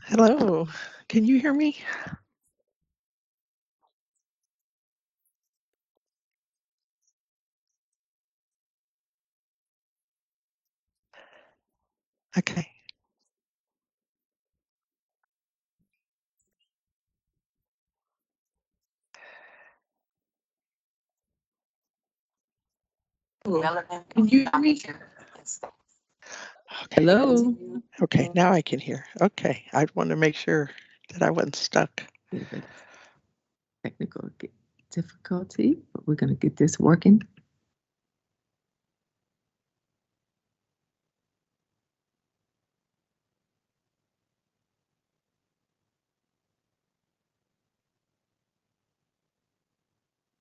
Hello. Can you hear me? Okay. Can you hear me? Okay. Hello. Okay, now I can hear. Okay, I want to make sure that I wasn't stuck. Technical difficulty, but we're going to get this working.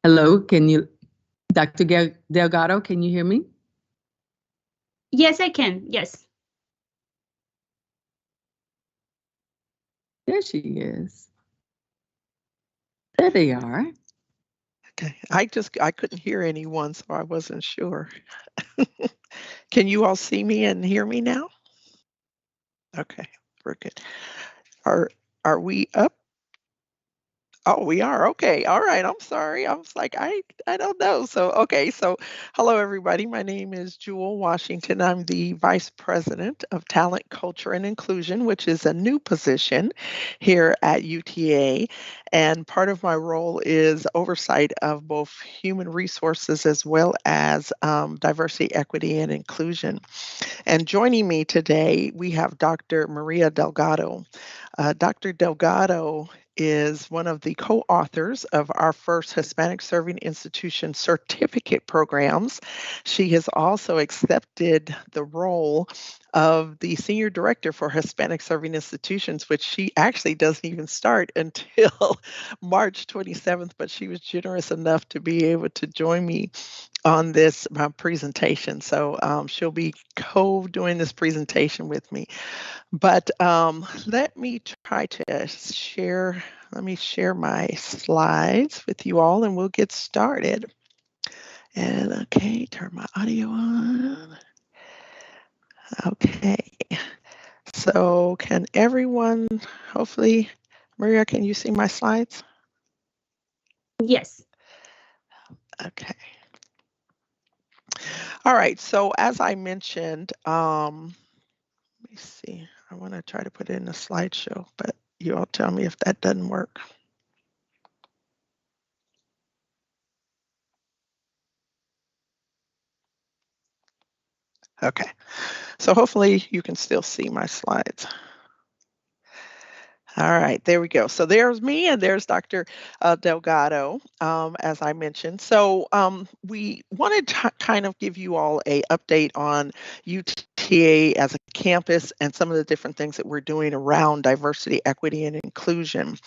Hello, can you, Dr. Delgado, can you hear me? Yes, I can. Yes. There she is. There they are. Okay, I couldn't hear anyone, so I wasn't sure. Can you all see me and hear me now? Okay, we're good. Are we up? Oh, we are. Okay. All right. I'm sorry. I was like, I don't know. So, okay. So, hello, everybody. My name is Jewel Washington. I'm the Vice President of Talent, Culture, and Inclusion, which is a new position here at UTA. And part of my role is oversight of both human resources as well as diversity, equity, and inclusion. And joining me today, we have Dr. Maria Delgado. Dr. Delgado is one of the co-authors of our first Hispanic Serving Institution certificate programs. She has also accepted the role of the Senior Director for Hispanic Serving Institutions, which she actually doesn't even start until March 27th, but she was generous enough to be able to join me on this presentation. So she'll be co-doing this presentation with me. But let me try to share, let me share my slides with you all and we'll get started. And okay, turn my audio on. Okay, so can everyone, hopefully, Maria, can you see my slides? Yes. Okay. All right, so as I mentioned, let me see, I want to try to put it in a slideshow, but you all tell me if that doesn't work. Okay, so hopefully you can still see my slides. All right, there we go. So there's me and there's Dr. Delgado, as I mentioned. So we wanted to kind of give you all a update on UTA as a campus and some of the different things that we're doing around diversity, equity, and inclusion.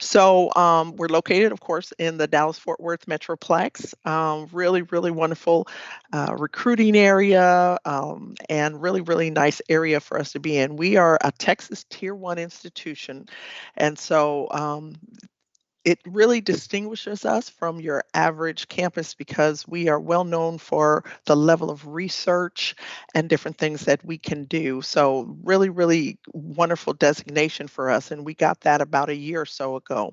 So we're located, of course, in the Dallas-Fort Worth Metroplex. Really, really wonderful recruiting area and really, really nice area for us to be in. We are a Texas Tier 1 institution. And so it really distinguishes us from your average campus because we are well known for the level of research and different things that we can do. So really, really wonderful designation for us. And we got that about a year or so ago.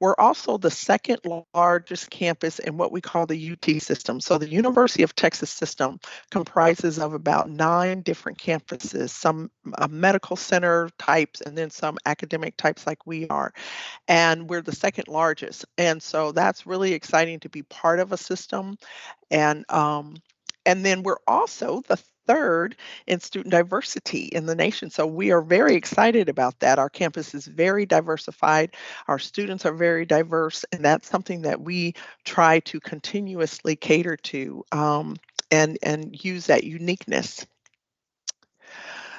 We're also the second largest campus in what we call the UT system. So the University of Texas system comprises of about 9 different campuses, some medical center types, and then some academic types like we are. And we're the second largest. And so that's really exciting to be part of a system. And then we're also the third in student diversity in the nation. So we are very excited about that. Our campus is very diversified. Our students are very diverse, and that's something that we try to continuously cater to and use that uniqueness.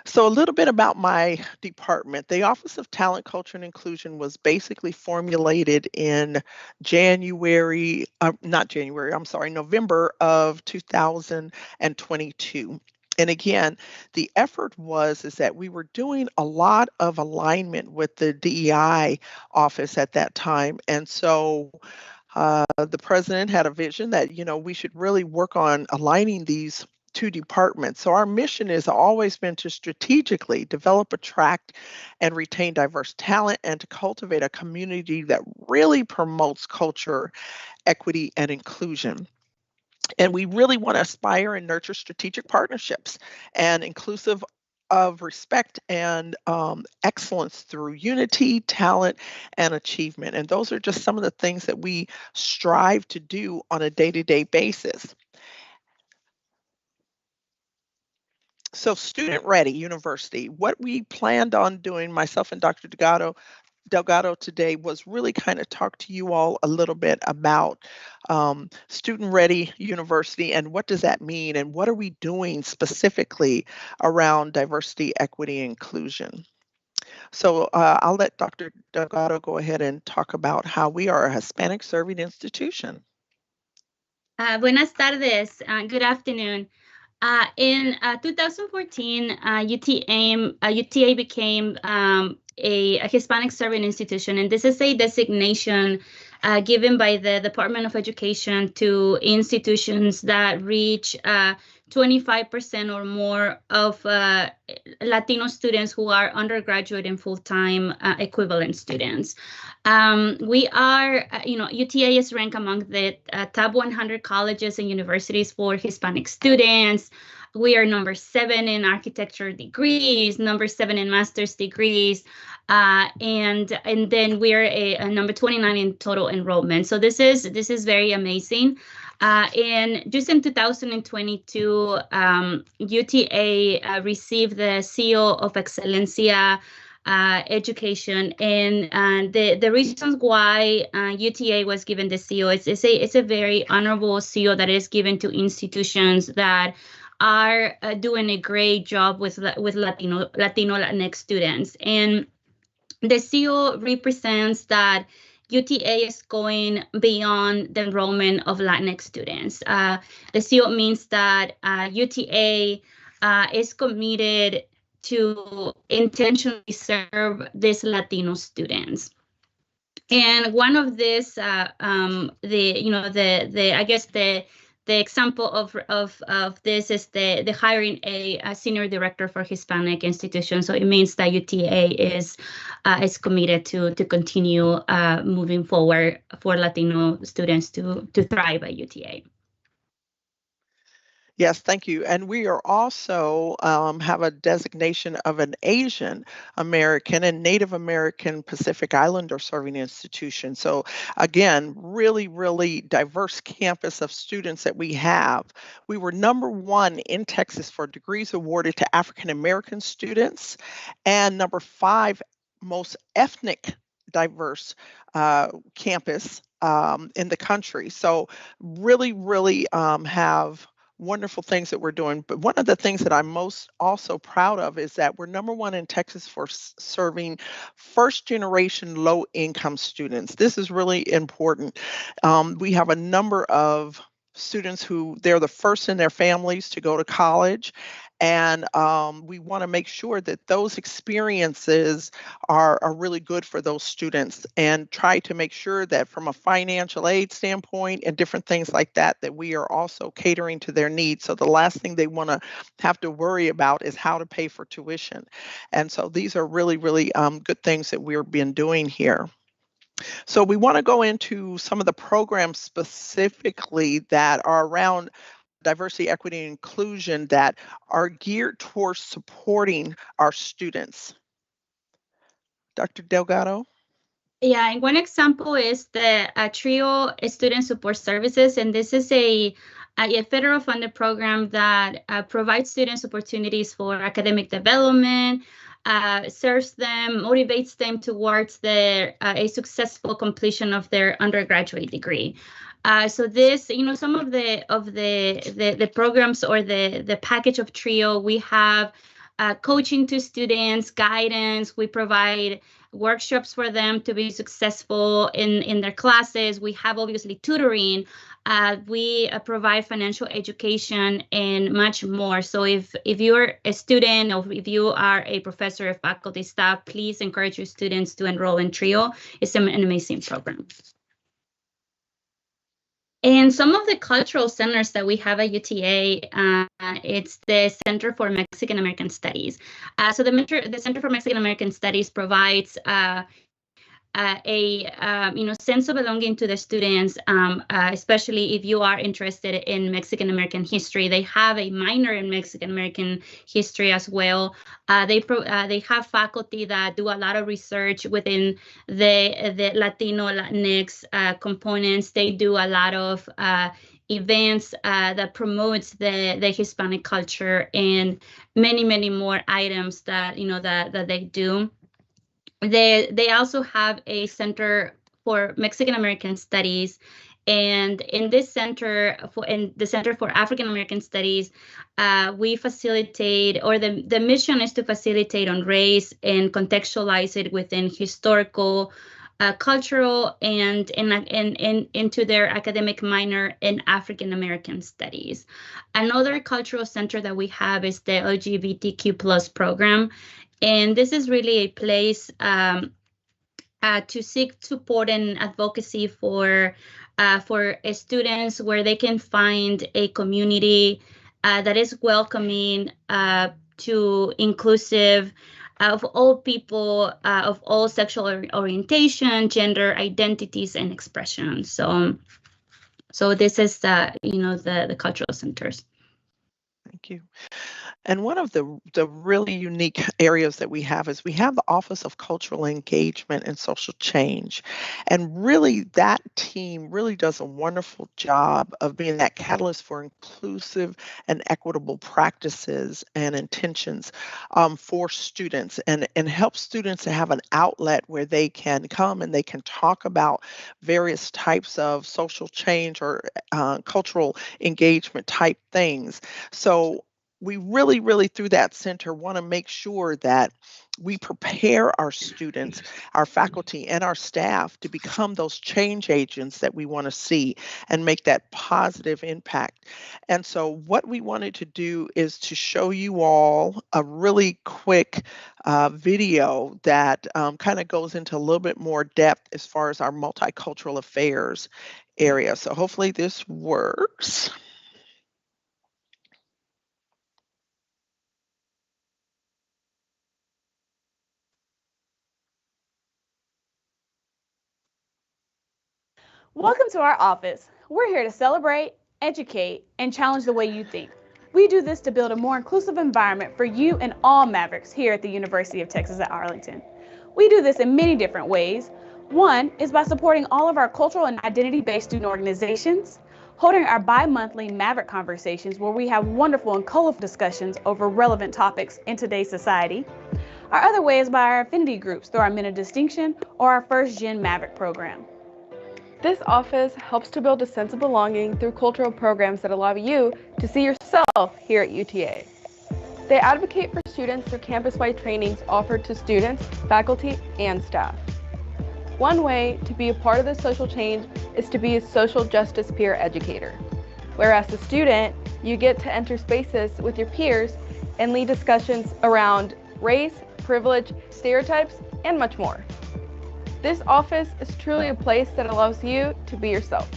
So a little bit about my department. The Office of Talent, Culture, and Inclusion was basically formulated in November of 2022. And again, the effort is that we were doing a lot of alignment with the DEI office at that time. And so the president had a vision that, we should really work on aligning these 2 departments. So our mission has always been to strategically develop, attract, and retain diverse talent and to cultivate a community that really promotes culture, equity, and inclusion. And we really want to aspire and nurture strategic partnerships and inclusive of respect and excellence through unity, talent, and achievement. And those are just some of the things that we strive to do on a day-to-day basis. So Student Ready University, what we planned on doing, myself and Dr. Delgado today, was really kind of talk to you all a little bit about Student Ready University and what does that mean and what are we doing specifically around diversity, equity, and inclusion. So I'll let Dr. Delgado go ahead and talk about how we are a Hispanic serving institution. Buenas tardes. Good afternoon. In 2014, UTA became a Hispanic serving institution, and this is a designation given by the Department of Education to institutions that reach 25% or more of Latino students who are undergraduate and full-time equivalent students. We are, UTA is ranked among the top 100 colleges and universities for Hispanic students. We are number 7 in architecture degrees, number 7 in master's degrees, and then we're a number 29 in total enrollment. So this is very amazing. And just in 2022, UTA received the seal of Excelencia education, and the reasons why UTA was given the seal, it's a very honorable seal that is given to institutions that are doing a great job with Latino Latinx students. And the seal represents that UTA is going beyond the enrollment of Latinx students. The seal means that UTA is committed to intentionally serve these Latino students. And one of this, the example of this is the hiring a senior director for Hispanic institutions. So it means that UTA is committed to continue moving forward for Latino students to thrive at UTA. Yes, thank you. And we are also have a designation of an Asian American and Native American Pacific Islander serving institution. So again, really, really diverse campus of students that we have. We were number 1 in Texas for degrees awarded to African American students and number 5 most ethnic diverse campus in the country. So really, really have wonderful things that we're doing. But one of the things that I'm most also proud of is that we're number 1 in Texas for serving first generation low income students. This is really important. We have a number of students who they're the first in their families to go to college. And we want to make sure that those experiences are really good for those students and try to make sure that from a financial aid standpoint and different things like that, that we are also catering to their needs. So the last thing they want to have to worry about is how to pay for tuition. And so these are really, really good things that we've been doing here. So we want to go into some of the programs specifically that are around diversity, equity, and inclusion that are geared towards supporting our students. Dr. Delgado? Yeah, and one example is the TRIO Student Support Services, and this is a federal funded program that provides students opportunities for academic development, serves them, motivates them towards a successful completion of their undergraduate degree. So this, some of the programs or the package of TRIO, we have coaching to students, guidance. We provide workshops for them to be successful in their classes. We have obviously tutoring. We provide financial education and much more. So if you're a student or if you are a professor or faculty staff, please encourage your students to enroll in TRIO. It's an amazing program. And some of the cultural centers that we have at UTA, it's the Center for Mexican American Studies. So the Center for Mexican American Studies provides sense of belonging to the students, especially if you are interested in Mexican American history. They have a minor in Mexican American history as well. They have faculty that do a lot of research within the Latino, Latinx components. They do a lot of events that promotes the Hispanic culture, and many more items that that they do. They also have a Center for Mexican American Studies, and in this center, in the Center for African American Studies, we facilitate, or the mission is to facilitate on race and contextualize it within historical, cultural, and into their academic minor in African American Studies. Another cultural center that we have is the LGBTQ+ program. And this is really a place to seek support and advocacy for students, where they can find a community that is welcoming, to inclusive, of all people, of all sexual orientation, gender identities, and expressions. So this is the cultural centers. Thank you. And one of the really unique areas that we have is we have the Office of Cultural Engagement and Social Change. And really, that team really does a wonderful job of being that catalyst for inclusive and equitable practices and intentions for students, and help students to have an outlet where they can come and they can talk about various types of social change or cultural engagement type things. So we really through that center want to make sure that we prepare our students, our faculty, and our staff to become those change agents that we want to see and make that positive impact. And so what we wanted to do is to show you all a really quick video that kind of goes into a little bit more depth as far as our multicultural affairs area. So hopefully this works. Welcome to our office. We're here to celebrate, educate, and challenge the way you think. We do this to build a more inclusive environment for you and all Mavericks here at the University of Texas at Arlington. We do this in many different ways. One is by supporting all of our cultural and identity-based student organizations, holding our bi-monthly Maverick Conversations, where we have wonderful and colorful discussions over relevant topics in today's society. Our other way is by our affinity groups through our Men of Distinction or our First Gen Maverick program. This office helps to build a sense of belonging through cultural programs that allow you to see yourself here at UTA. They advocate for students through campus-wide trainings offered to students, faculty, and staff. One way to be a part of this social change is to be a social justice peer educator, where as a student, you get to enter spaces with your peers and lead discussions around race, privilege, stereotypes, and much more. This office is truly a place that allows you to be yourself.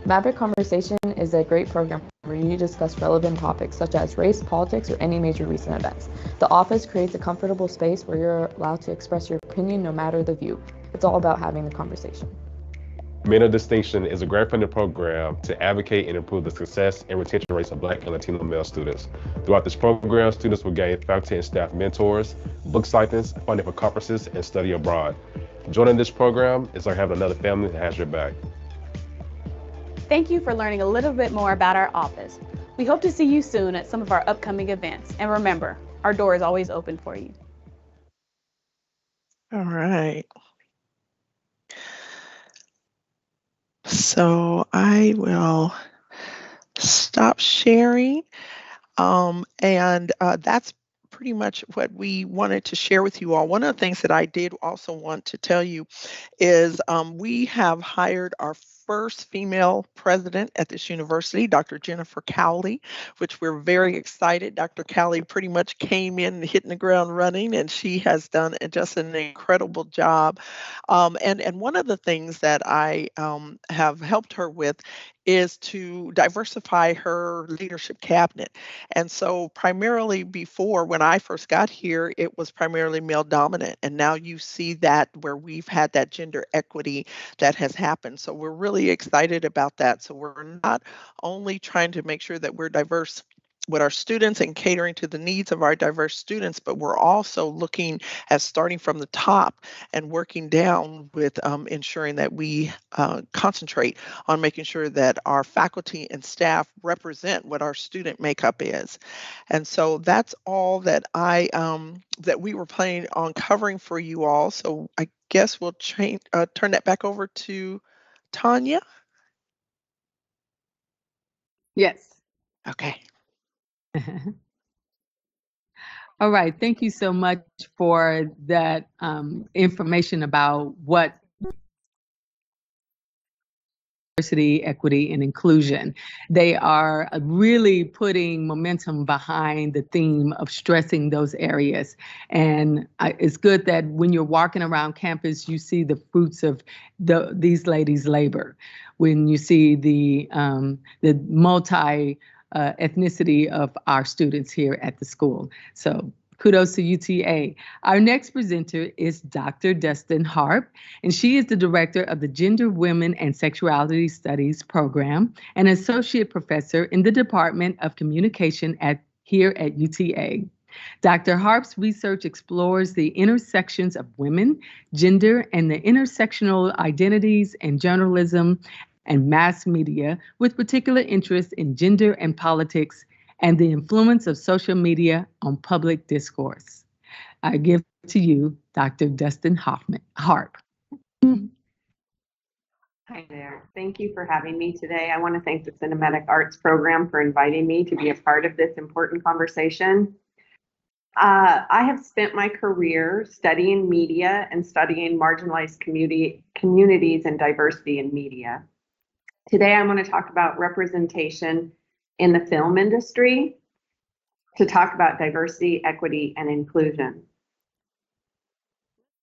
Maverick Conversation is a great program where you discuss relevant topics such as race, politics, or any major recent events. The office creates a comfortable space where you're allowed to express your opinion no matter the view. It's all about having the conversation. Men of Distinction is a grant-funded program to advocate and improve the success and retention rates of Black and Latino male students. Throughout this program, students will gain faculty and staff mentors, book stipends, funding for conferences, and study abroad. Joining this program is like having another family that has your back. Thank you for learning a little bit more about our office. We hope to see you soon at some of our upcoming events. And remember, our door is always open for you. All right. So I will stop sharing, and that's pretty much what we wanted to share with you all. One of the things that I did also want to tell you is we have hired our first female president at this university, Dr. Jennifer Cowley, which we're very excited. Dr. Cowley pretty much came in hitting the ground running, and she has done just an incredible job. And one of the things that I have helped her with is to diversify her leadership cabinet. And so, primarily before, when I first got here, it was primarily male dominant. And now you see that where we've had that gender equity that has happened. So, we're really excited about that. So, we're not only trying to make sure that we're diverse with our students and catering to the needs of our diverse students, but we're also looking at starting from the top and working down with ensuring that we concentrate on making sure that our faculty and staff represent what our student makeup is. And so that's all that that we were planning on covering for you all. So I guess we'll turn that back over to Tanya. Yes. Okay. All right. Thank you so much for that information about what diversity, equity, and inclusion. They are really putting momentum behind the theme of stressing those areas. And it's good that when you're walking around campus, you see the fruits of these ladies' labor. When you see the multi ethnicity of our students here at the school. So kudos to UTA. Our next presenter is Dr. Dustin Harp, and she is the director of the Gender, Women, and Sexuality Studies program and associate professor in the Department of Communication here at UTA. Dr. Harp's research explores the intersections of women, gender, and the intersectional identities in journalism and mass media, with particular interest in gender and politics and the influence of social media on public discourse. I give to you, Dr. Dustin Harp. Hi there. Thank you for having me today. I want to thank the Cinematic Arts Program for inviting me to be a part of this important conversation. I have spent my career studying media and studying marginalized communities and diversity in media. Today, I want to talk about representation in the film industry, to talk about diversity, equity, and inclusion.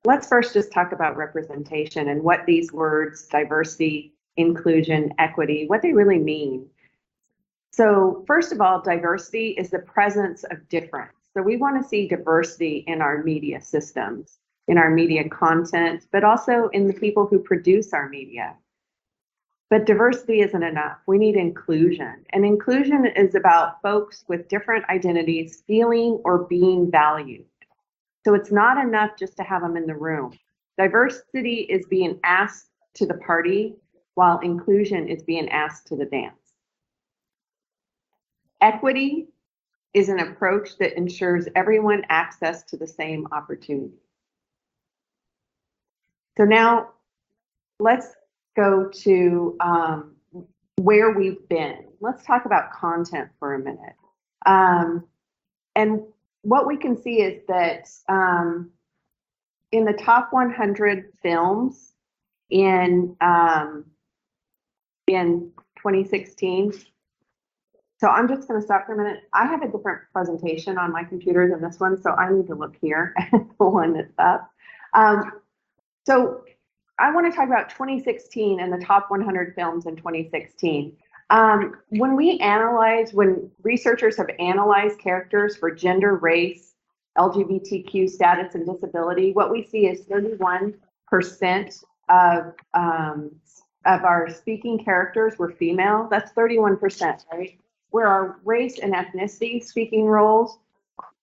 Let's first just talk about representation and what these words, diversity, inclusion, equity, what they really mean. So first of all, diversity is the presence of difference. So we want to see diversity in our media systems, in our media content, but also in the people who produce our media. But diversity isn't enough. We need inclusion. And inclusion is about folks with different identities feeling or being valued. So it's not enough just to have them in the room. Diversity is being asked to the party, while inclusion is being asked to the dance. Equity is an approach that ensures everyone access to the same opportunity. So now let's go to where we've been. Let's talk about content for a minute. And what we can see is that in the top 100 films in 2016, so I'm just going to stop for a minute. I have a different presentation on my computer than this one, so I need to look here at the one that's up. So I want to talk about 2016 and the top 100 films in 2016. When researchers have analyzed characters for gender, race, LGBTQ status, and disability, what we see is 31% of our speaking characters were female. That's 31%, right? Where our race and ethnicity speaking roles,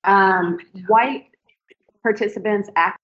white participants act.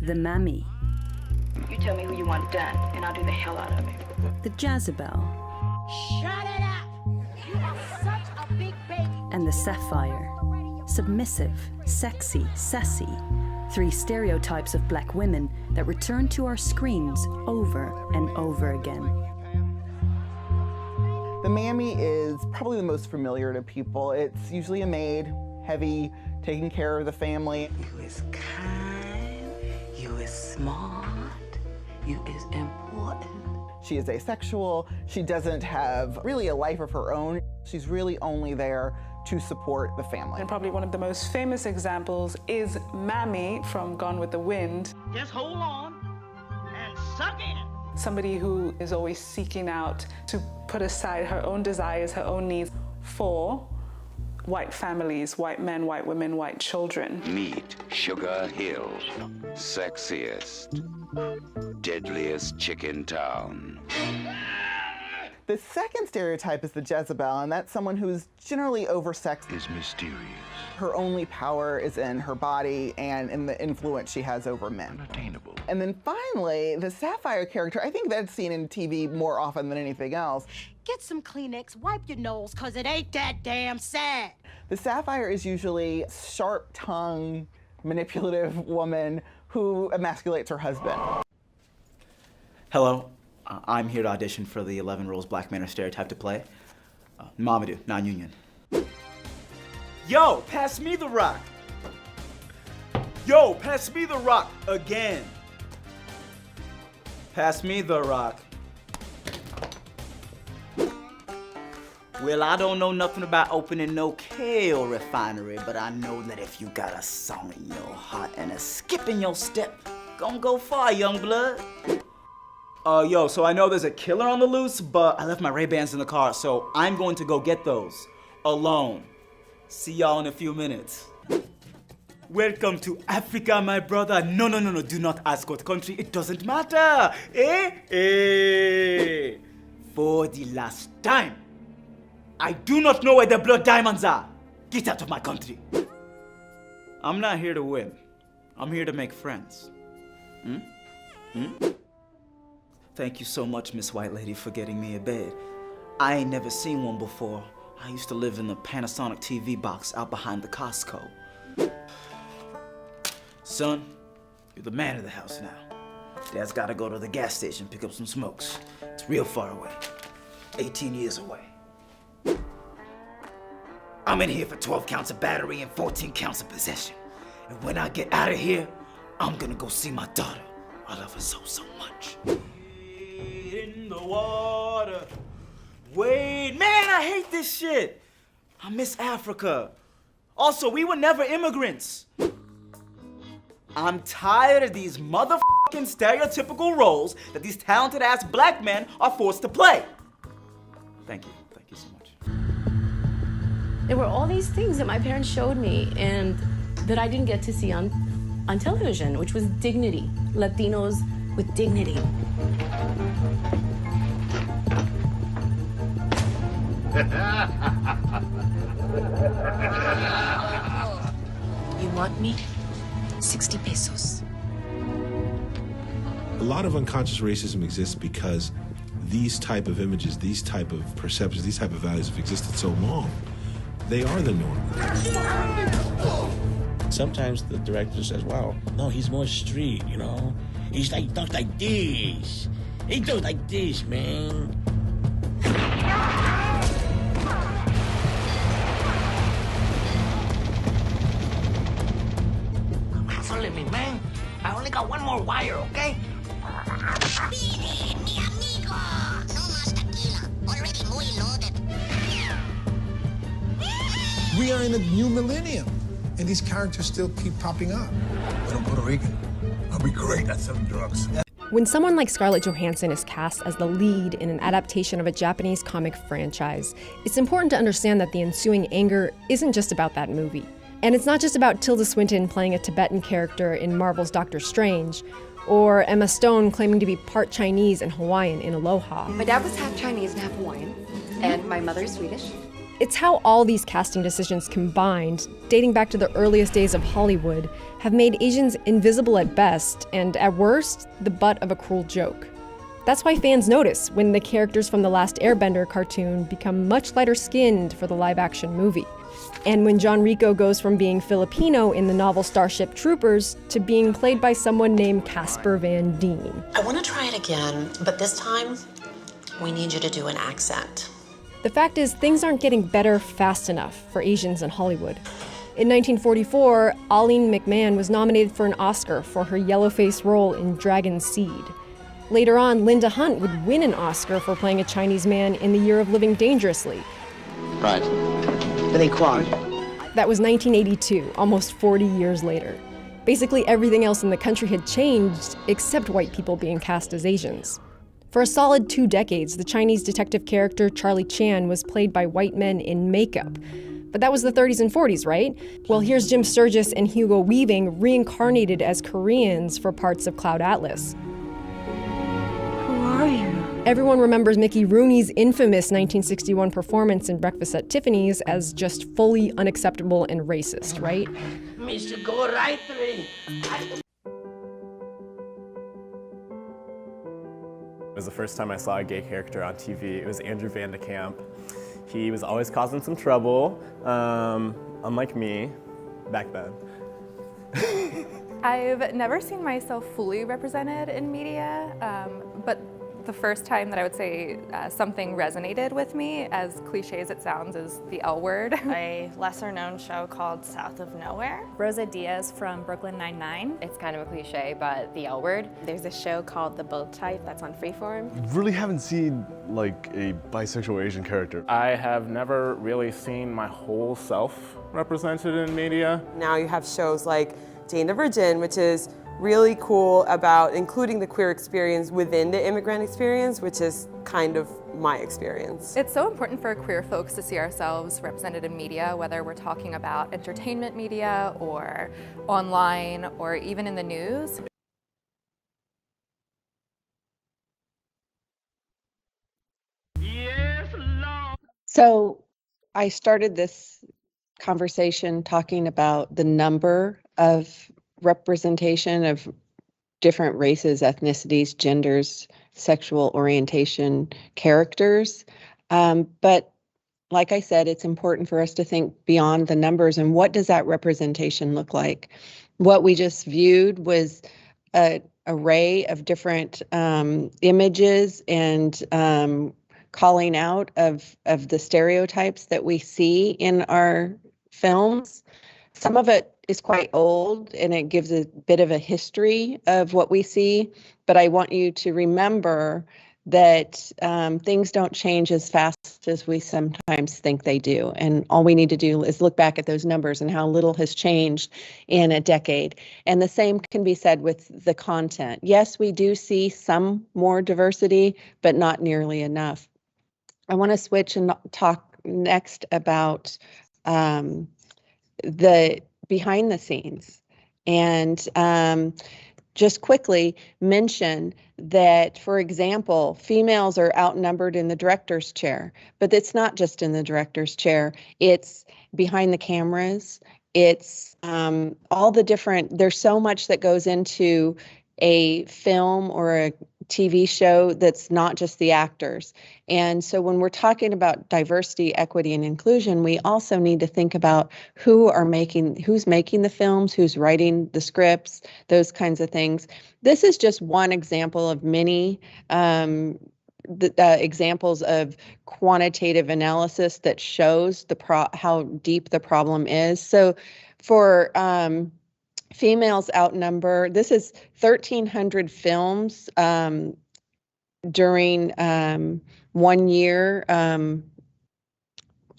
The Mammy. You tell me who you want done, and I'll do the hell out of it. The Jezebel. Shut it up! You are such a big baby. And the Sapphire. Submissive, sexy, sassy. 3 stereotypes of black women that return to our screens over and over again. The Mammy is probably the most familiar to people. It's usually a maid, heavy, taking care of the family. You is kind, you is smart, you is important. She is asexual. She doesn't have really a life of her own. She's really only there to support the family. And probably one of the most famous examples is Mammy from Gone with the Wind. Just hold on and suck in. Somebody who is always seeking out to put aside her own desires, her own needs for white families, white men, white women, white children. Meet Sugar Hill, sexiest, deadliest chick in town. The second stereotype is the Jezebel, and that's someone who's generally oversexed. Is mysterious. Her only power is in her body and in the influence she has over men. Unattainable. And then finally, the Sapphire character, I think that's seen in TV more often than anything else. Get some Kleenex, wipe your nose, cause it ain't that damn sad. The Sapphire is usually a sharp-tongued, manipulative woman who emasculates her husband. Hello. I'm here to audition for the 11 Roles Black Men Are Stereotyped to Play. Mamadou, non-union. Yo, pass me the rock. Yo, pass me the rock again. Pass me the rock. Well, I don't know nothing about opening no kale refinery, but I know that if you got a song in your heart and a skip in your step, gon' go far, young blood. Yo, so I know there's a killer on the loose, but I left my Ray-Bans in the car, so I'm going to go get those. Alone. See y'all in a few minutes. Welcome to Africa, my brother. No, do not ask what country, it doesn't matter. For the last time, I do not know where the blood diamonds are. Get out of my country. I'm not here to win. I'm here to make friends. Thank you so much, Miss White Lady, for getting me a bed. I ain't never seen one before. I used to live in the Panasonic TV box out behind the Costco. Son, you're the man of the house now. Dad's gotta go to the gas station, pick up some smokes. It's real far away. 18 years away. I'm in here for 12 counts of battery and 14 counts of possession. And when I get out of here, I'm gonna go see my daughter. I love her so much. In the water. Wait, man, I hate this shit. I miss Africa. Also, we were never immigrants. I'm tired of these motherfucking stereotypical roles that these talented ass black men are forced to play. Thank you so much. There were all these things that my parents showed me and that I didn't get to see on television, which was dignity. Latinos with dignity. You want me? 60 pesos. A lot of unconscious racism exists because these type of images, these type of perceptions, these type of values have existed so long. They are the norm. Sometimes the director says, wow, no, he's more street, you know? He's like, talks like this. He talks like this, man. Hustle me, man. I only got one more wire, okay? Mi amigo. No más tequila. Already muy loaded. We are in a new millennium, and these characters still keep popping up. But I'm Puerto Rican. I'll be great at selling drugs. When someone like Scarlett Johansson is cast as the lead in an adaptation of a Japanese comic franchise, it's important to understand that the ensuing anger isn't just about that movie. And it's not just about Tilda Swinton playing a Tibetan character in Marvel's Doctor Strange, or Emma Stone claiming to be part Chinese and Hawaiian in Aloha. My dad was half Chinese and half Hawaiian, and my mother's Swedish. It's how all these casting decisions combined, dating back to the earliest days of Hollywood, have made Asians invisible at best and, at worst, the butt of a cruel joke. That's why fans notice when the characters from The Last Airbender cartoon become much lighter skinned for the live-action movie. And when John Rico goes from being Filipino in the novel Starship Troopers to being played by someone named Casper Van Dien. I want to try it again, but this time, we need you to do an accent. The fact is, things aren't getting better fast enough for Asians in Hollywood. In 1944, Aline McMahon was nominated for an Oscar for her yellow-faced role in Dragon Seed. Later on, Linda Hunt would win an Oscar for playing a Chinese man in The Year of Living Dangerously. Right. Billy Kwan. That was 1982, almost 40 years later. Basically everything else in the country had changed, except white people being cast as Asians. For a solid 2 decades, the Chinese detective character Charlie Chan was played by white men in makeup. But that was the 30s and 40s, right? Well, here's Jim Sturgis and Hugo Weaving reincarnated as Koreans for parts of Cloud Atlas. Who are you? Everyone remembers Mickey Rooney's infamous 1961 performance in Breakfast at Tiffany's as just fully unacceptable and racist, right? Mr. Go right through. It was the first time I saw a gay character on TV. It was Andrew Van de Kamp. He was always causing some trouble, unlike me back then. I've never seen myself fully represented in media, but the first time that I would say something resonated with me, as cliche as it sounds, is the L Word. A lesser-known show called South of Nowhere. Rosa Diaz from Brooklyn Nine-Nine. It's kind of a cliche, but the L Word. There's a show called The Bold Type that's on Freeform. Really haven't seen like a bisexual Asian character. I have never really seen my whole self represented in media. Now you have shows like Jane the Virgin, which is really cool about including the queer experience within the immigrant experience, which is kind of my experience. It's so important for queer folks to see ourselves represented in media, whether we're talking about entertainment media or online or even in the news. So I started this conversation talking about the number of representation of different races, ethnicities, genders, sexual orientation, characters. But like I said, it's important for us to think beyond the numbers and what does that representation look like? What we just viewed was an array of different images and calling out of the stereotypes that we see in our films. Some of it is quite old and it gives a bit of a history of what we see, but I want you to remember that things don't change as fast as we sometimes think they do. And all we need to do is look back at those numbers and how little has changed in a decade. And the same can be said with the content. Yes, we do see some more diversity, but not nearly enough. I want to switch and talk next about the behind the scenes and just quickly mention that, for example, females are outnumbered in the director's chair, but it's not just in the director's chair, it's behind the cameras, it's all the different, there's so much that goes into a film or a TV show that's not just the actors. And so when we're talking about diversity, equity, and inclusion, we also need to think about who's making the films, who's writing the scripts, those kinds of things. This is just one example of many examples of quantitative analysis that shows how deep the problem is. So for females outnumber, this is 1,300 films during 1 year.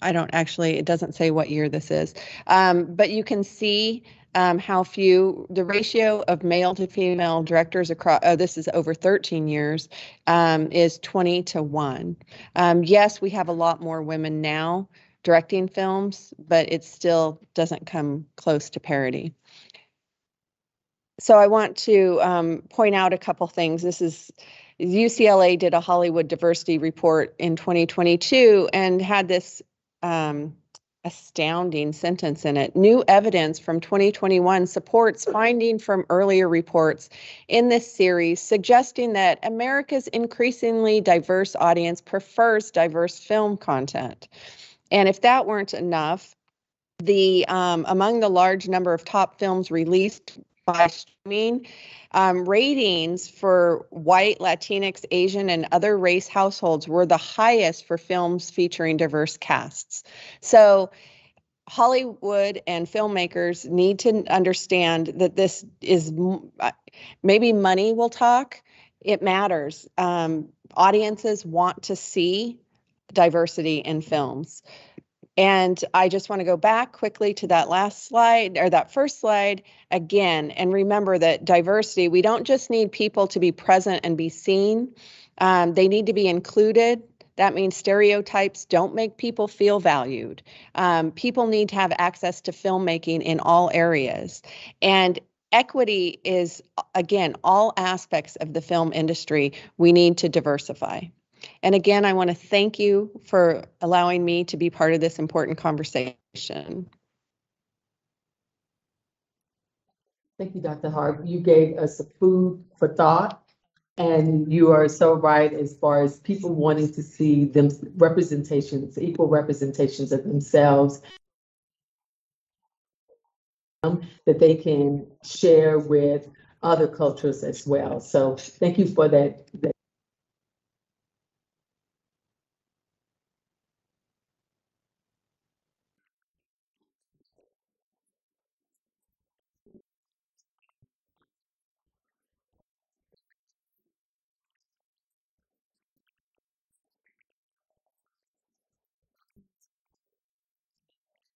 It doesn't say what year this is, but you can see how few, the ratio of male to female directors across, this is over 13 years, is 20 to 1. Yes, we have a lot more women now directing films, but it still doesn't come close to parity. So I want to point out a couple things. UCLA did a Hollywood diversity report in 2022 and had this astounding sentence in it. New evidence from 2021 supports finding from earlier reports in this series suggesting that America's increasingly diverse audience prefers diverse film content. And if that weren't enough, the among the large number of top films released by streaming, ratings for white, Latinx, Asian, and other race households were the highest for films featuring diverse casts. So Hollywood and filmmakers need to understand that this is maybe money will talk. It matters. Audiences want to see diversity in films. And I just want to go back quickly to that last slide, or that first slide again, and remember that diversity, we don't just need people to be present and be seen. They need to be included. That means stereotypes don't make people feel valued. People need to have access to filmmaking in all areas. And equity is, again, all aspects of the film industry we need to diversify. And again, I want to thank you for allowing me to be part of this important conversation. Thank you, Dr. Harp. You gave us a food for thought, and you are so right as far as people wanting to see them representations, equal representations of themselves that they can share with other cultures as well. So thank you for that.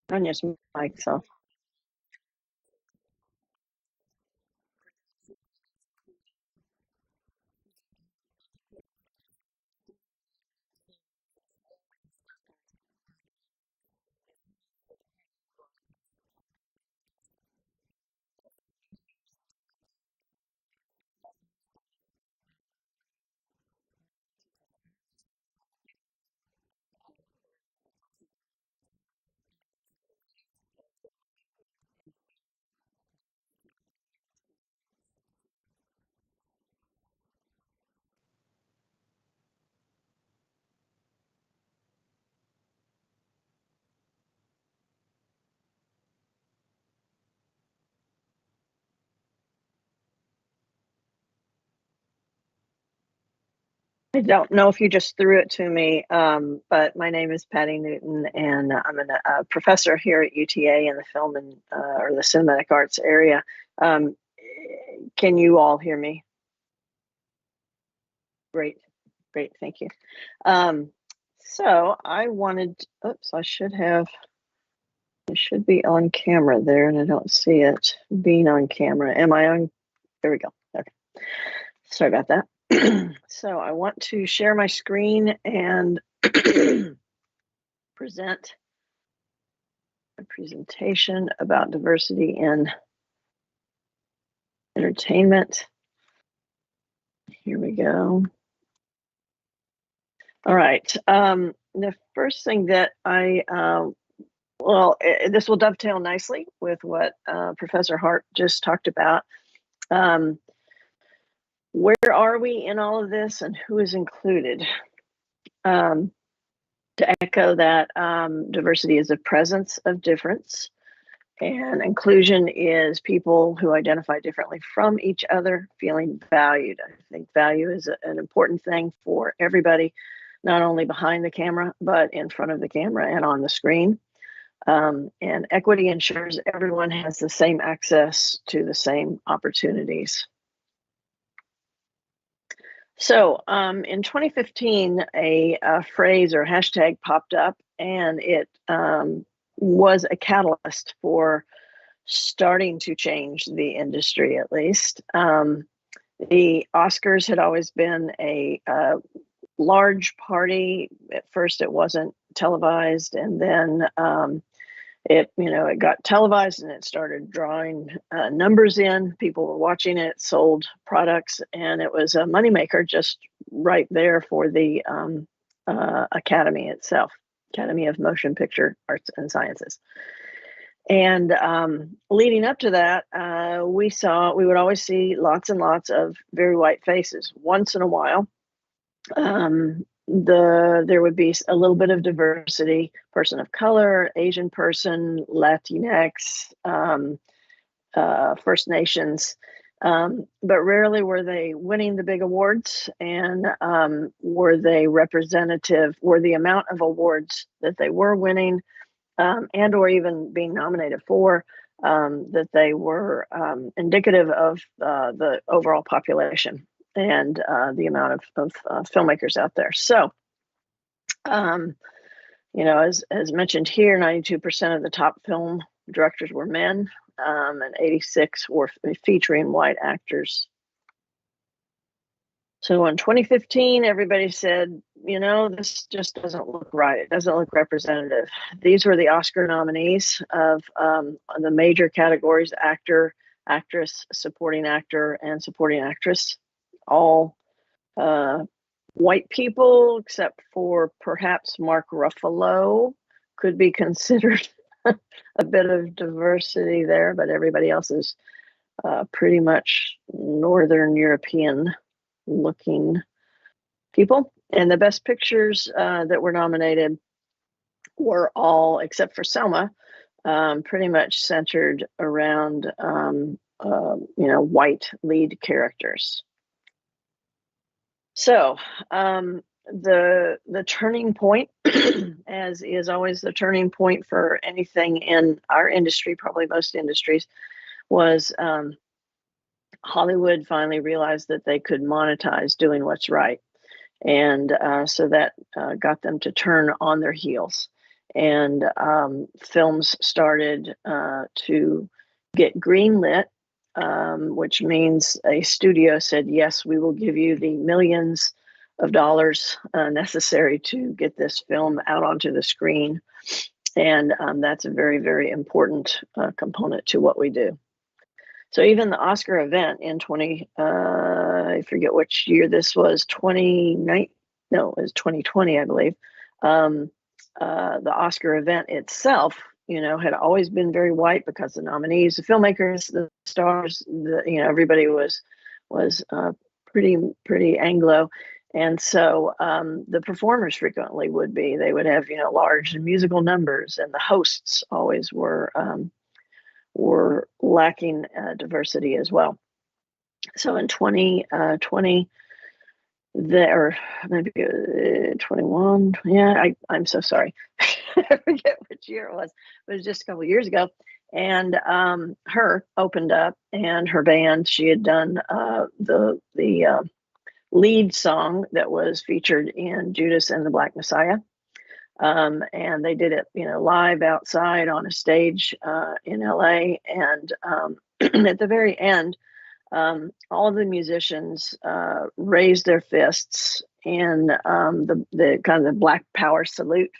Tanya's mic's off. I don't know if you just threw it to me, but my name is Patty Newton, and I'm a professor here at UTA in the film and or the cinematic arts area. Can you all hear me? Great, great, thank you. So I wanted, oops, I should be on camera there, and I don't see it being on camera. Am I on? There we go. Okay. Sorry about that. So I want to share my screen and present a presentation about diversity in entertainment. Here we go. All right. The first thing that this will dovetail nicely with what Professor Harp just talked about. Where are we in all of this, and who is included? To echo that, diversity is a presence of difference, and inclusion is people who identify differently from each other feeling valued. I think value is an important thing for everybody, not only behind the camera, but in front of the camera and on the screen. And equity ensures everyone has the same access to the same opportunities. So in 2015, a phrase or hashtag popped up, and it was a catalyst for starting to change the industry, at least. The Oscars had always been a large party. At first, it wasn't televised, and then it got televised, and it started drawing numbers in. People were watching it, sold products, and it was a moneymaker just right there for the Academy itself. Academy of Motion Picture Arts and Sciences. And leading up to that, we would always see lots and lots of very white faces. Once in a while, there would be a little bit of diversity: person of color, Asian person, Latinx, First Nations. But rarely were they winning the big awards, and were they representative, were the amount of awards that they were winning and or even being nominated for, that they were indicative of the overall population and the amount of filmmakers out there. So, as mentioned here, 92% of the top film directors were men, and 86 were featuring white actors. So in 2015, everybody said, this just doesn't look right. It doesn't look representative. These were the Oscar nominees of the major categories: actor, actress, supporting actor, and supporting actress. All white people, except for perhaps Mark Ruffalo, could be considered a bit of diversity there, but everybody else is pretty much Northern European looking people. And the best pictures that were nominated were all, except for Selma, pretty much centered around white lead characters. So the turning point, as is always the turning point for anything in our industry, probably most industries, was Hollywood finally realized that they could monetize doing what's right. And so that got them to turn on their heels. And films started to get greenlit, which means a studio said, yes, we will give you the millions of dollars necessary to get this film out onto the screen. And that's a very, very important component to what we do. So even the Oscar event in I forget which year this was, 2020, I believe. The Oscar event itself, had always been very white, because the nominees, the filmmakers, the stars, everybody was pretty Anglo. And so the performers frequently they would have, large musical numbers, and the hosts always were lacking diversity as well. So in 2020, or maybe 21, I'm so sorry. I forget which year it was. It was just a couple of years ago. And Her opened up, and her band, she had done the lead song that was featured in Judas and the Black Messiah. And they did it, live outside on a stage in LA. And at the very end, all of the musicians raised their fists in the kind of the Black Power salute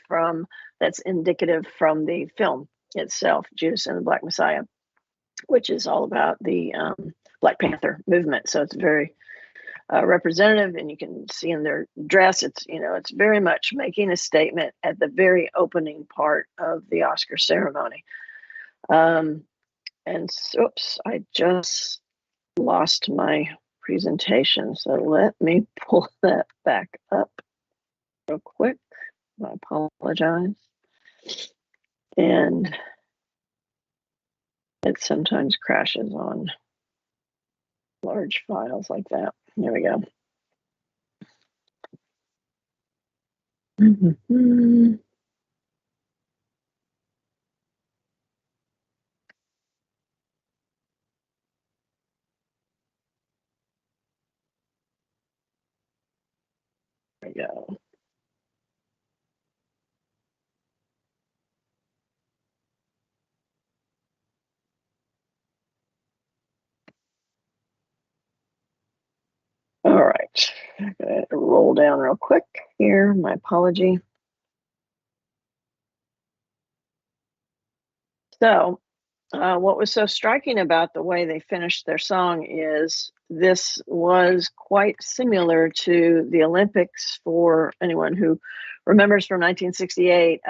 that's indicative from the film itself, Judas and the Black Messiah, which is all about the Black Panther movement. So it's very representative, and you can see in their dress, it's very much making a statement at the very opening part of the Oscar ceremony. And oops, I just lost my presentation, so let me pull that back up real quick. I apologize. And it sometimes crashes on large files like that. There we go. Mm-hmm. There we go. All right, I'm going to roll down real quick here. My apology. So what was so striking about the way they finished their song is this was quite similar to the Olympics, for anyone who remembers from 1968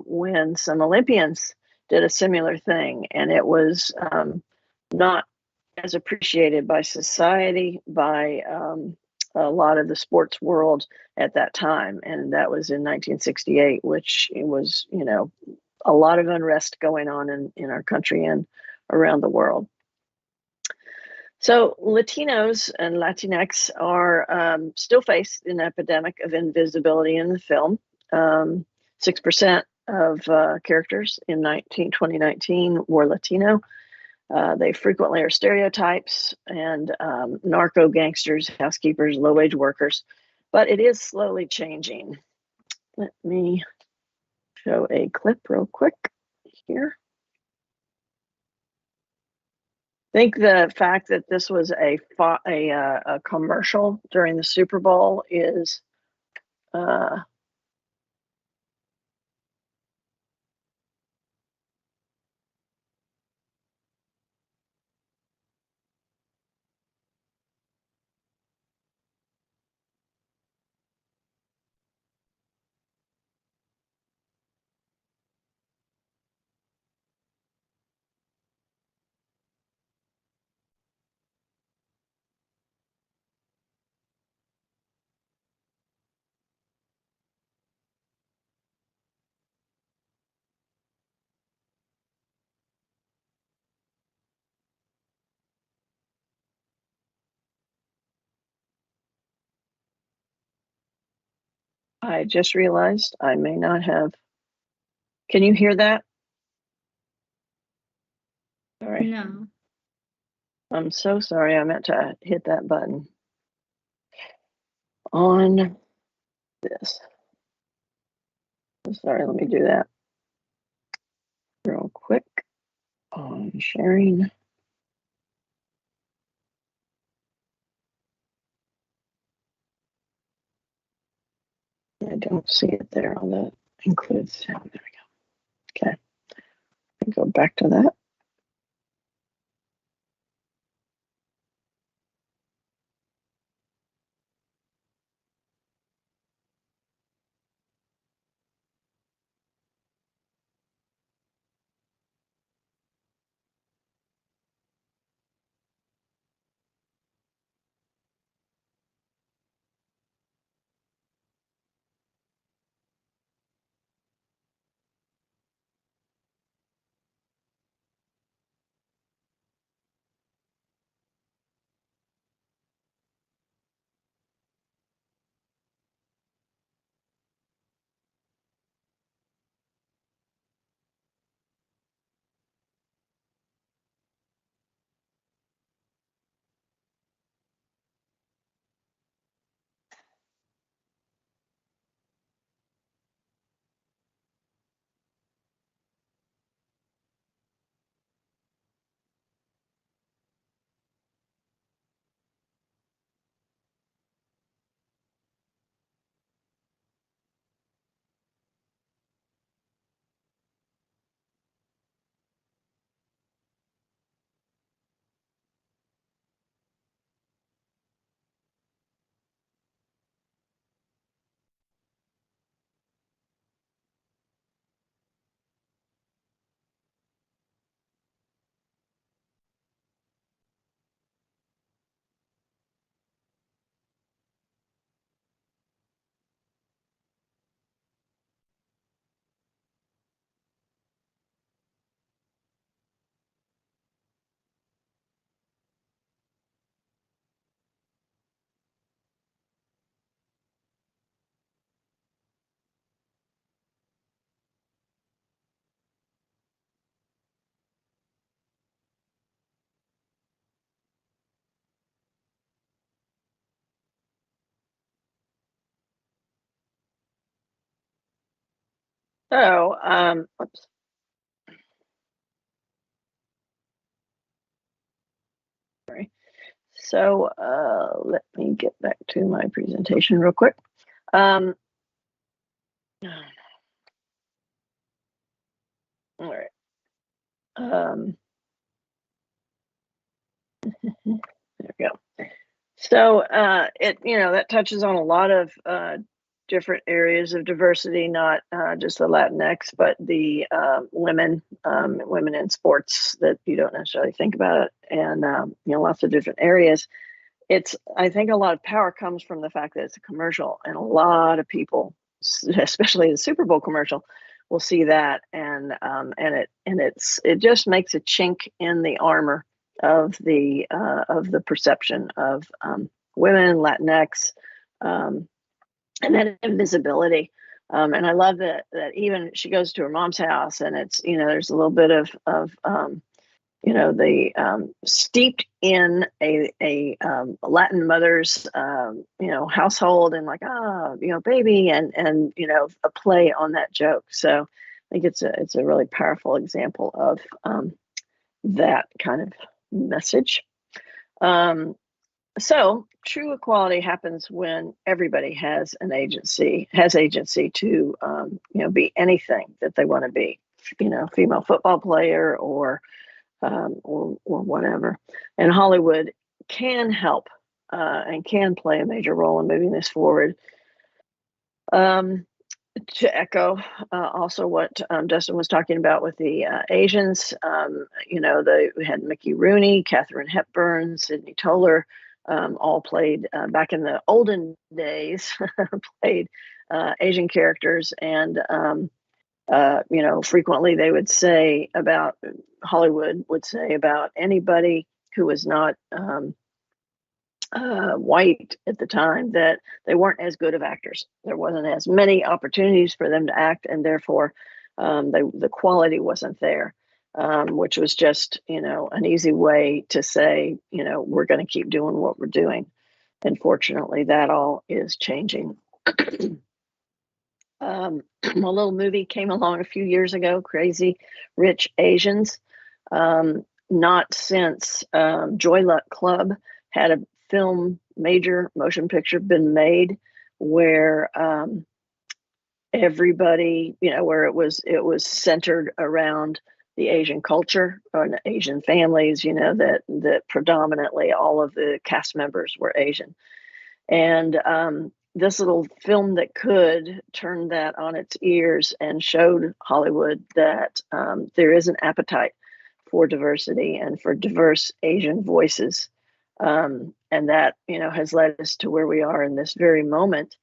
when some Olympians did a similar thing, and it was not as appreciated by society, by a lot of the sports world at that time. And that was in 1968, which it was, you know, a lot of unrest going on in our country and around the world. So Latinos and Latinx are still face an epidemic of invisibility in the film. 6% of characters in 2019 were Latino. They frequently are stereotypes and narco gangsters, housekeepers, low-wage workers, but it is slowly changing. Let me show a clip real quick here. I think the fact that this was a commercial during the Super Bowl is I just realized I may not have. Can you hear that? Sorry. No. I'm so sorry. I meant to hit that button on this. Sorry, let me do that real quick on sharing. I don't see it there on the include sound. There we go. Okay. Go back to that. So, oops. Sorry. So, let me get back to my presentation real quick. All right. There we go. So, that touches on a lot of different areas of diversity, not just the Latinx, but the women in sports that you don't necessarily think about, and lots of different areas. I think a lot of power comes from the fact that it's a commercial, and a lot of people, especially the Super Bowl commercial, will see that, and it just makes a chink in the armor of the perception of women, Latinx, and that invisibility. And I love that even she goes to her mom's house, and it's, there's a little bit of the steeped in a Latin mother's household, and like, baby, and a play on that joke. So I think it's a really powerful example of that kind of message. So true equality happens when everybody has agency to be anything that they want to be, female football player or whatever. And Hollywood can help and can play a major role in moving this forward. To echo also what Dustin was talking about with the Asians, we had Mickey Rooney, Katharine Hepburn, Sidney Toler, all played back in the olden days, played Asian characters, and frequently they would say about Hollywood would say about anybody who was not white at the time that they weren't as good of actors. There wasn't as many opportunities for them to act, and therefore the quality wasn't there, which was just an easy way to say we're going to keep doing what we're doing. And fortunately, that all is changing. A little movie came along a few years ago, Crazy Rich Asians. Not since Joy Luck Club had a major motion picture been made where everybody, where it was centered around the Asian culture or Asian families, that predominantly all of the cast members were Asian. And this little film that could turn that on its ears and showed Hollywood that there is an appetite for diversity and for diverse Asian voices. And that, has led us to where we are in this very moment,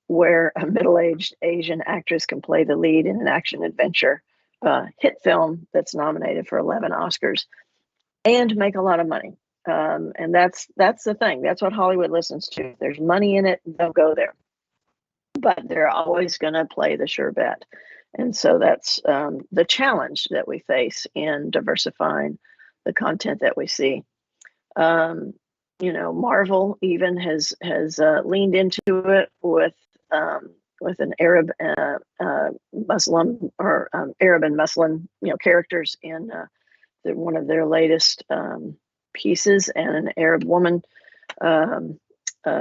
where a middle-aged Asian actress can play the lead in an action-adventure hit film that's nominated for 11 Oscars and make a lot of money. And that's the thing. That's what Hollywood listens to. If there's money in it, they'll go there. But they're always going to play the sure bet. And so that's the challenge that we face in diversifying the content that we see. Marvel even has leaned into it with an Arab Muslim or Arab and Muslim characters in one of their latest pieces, and an Arab woman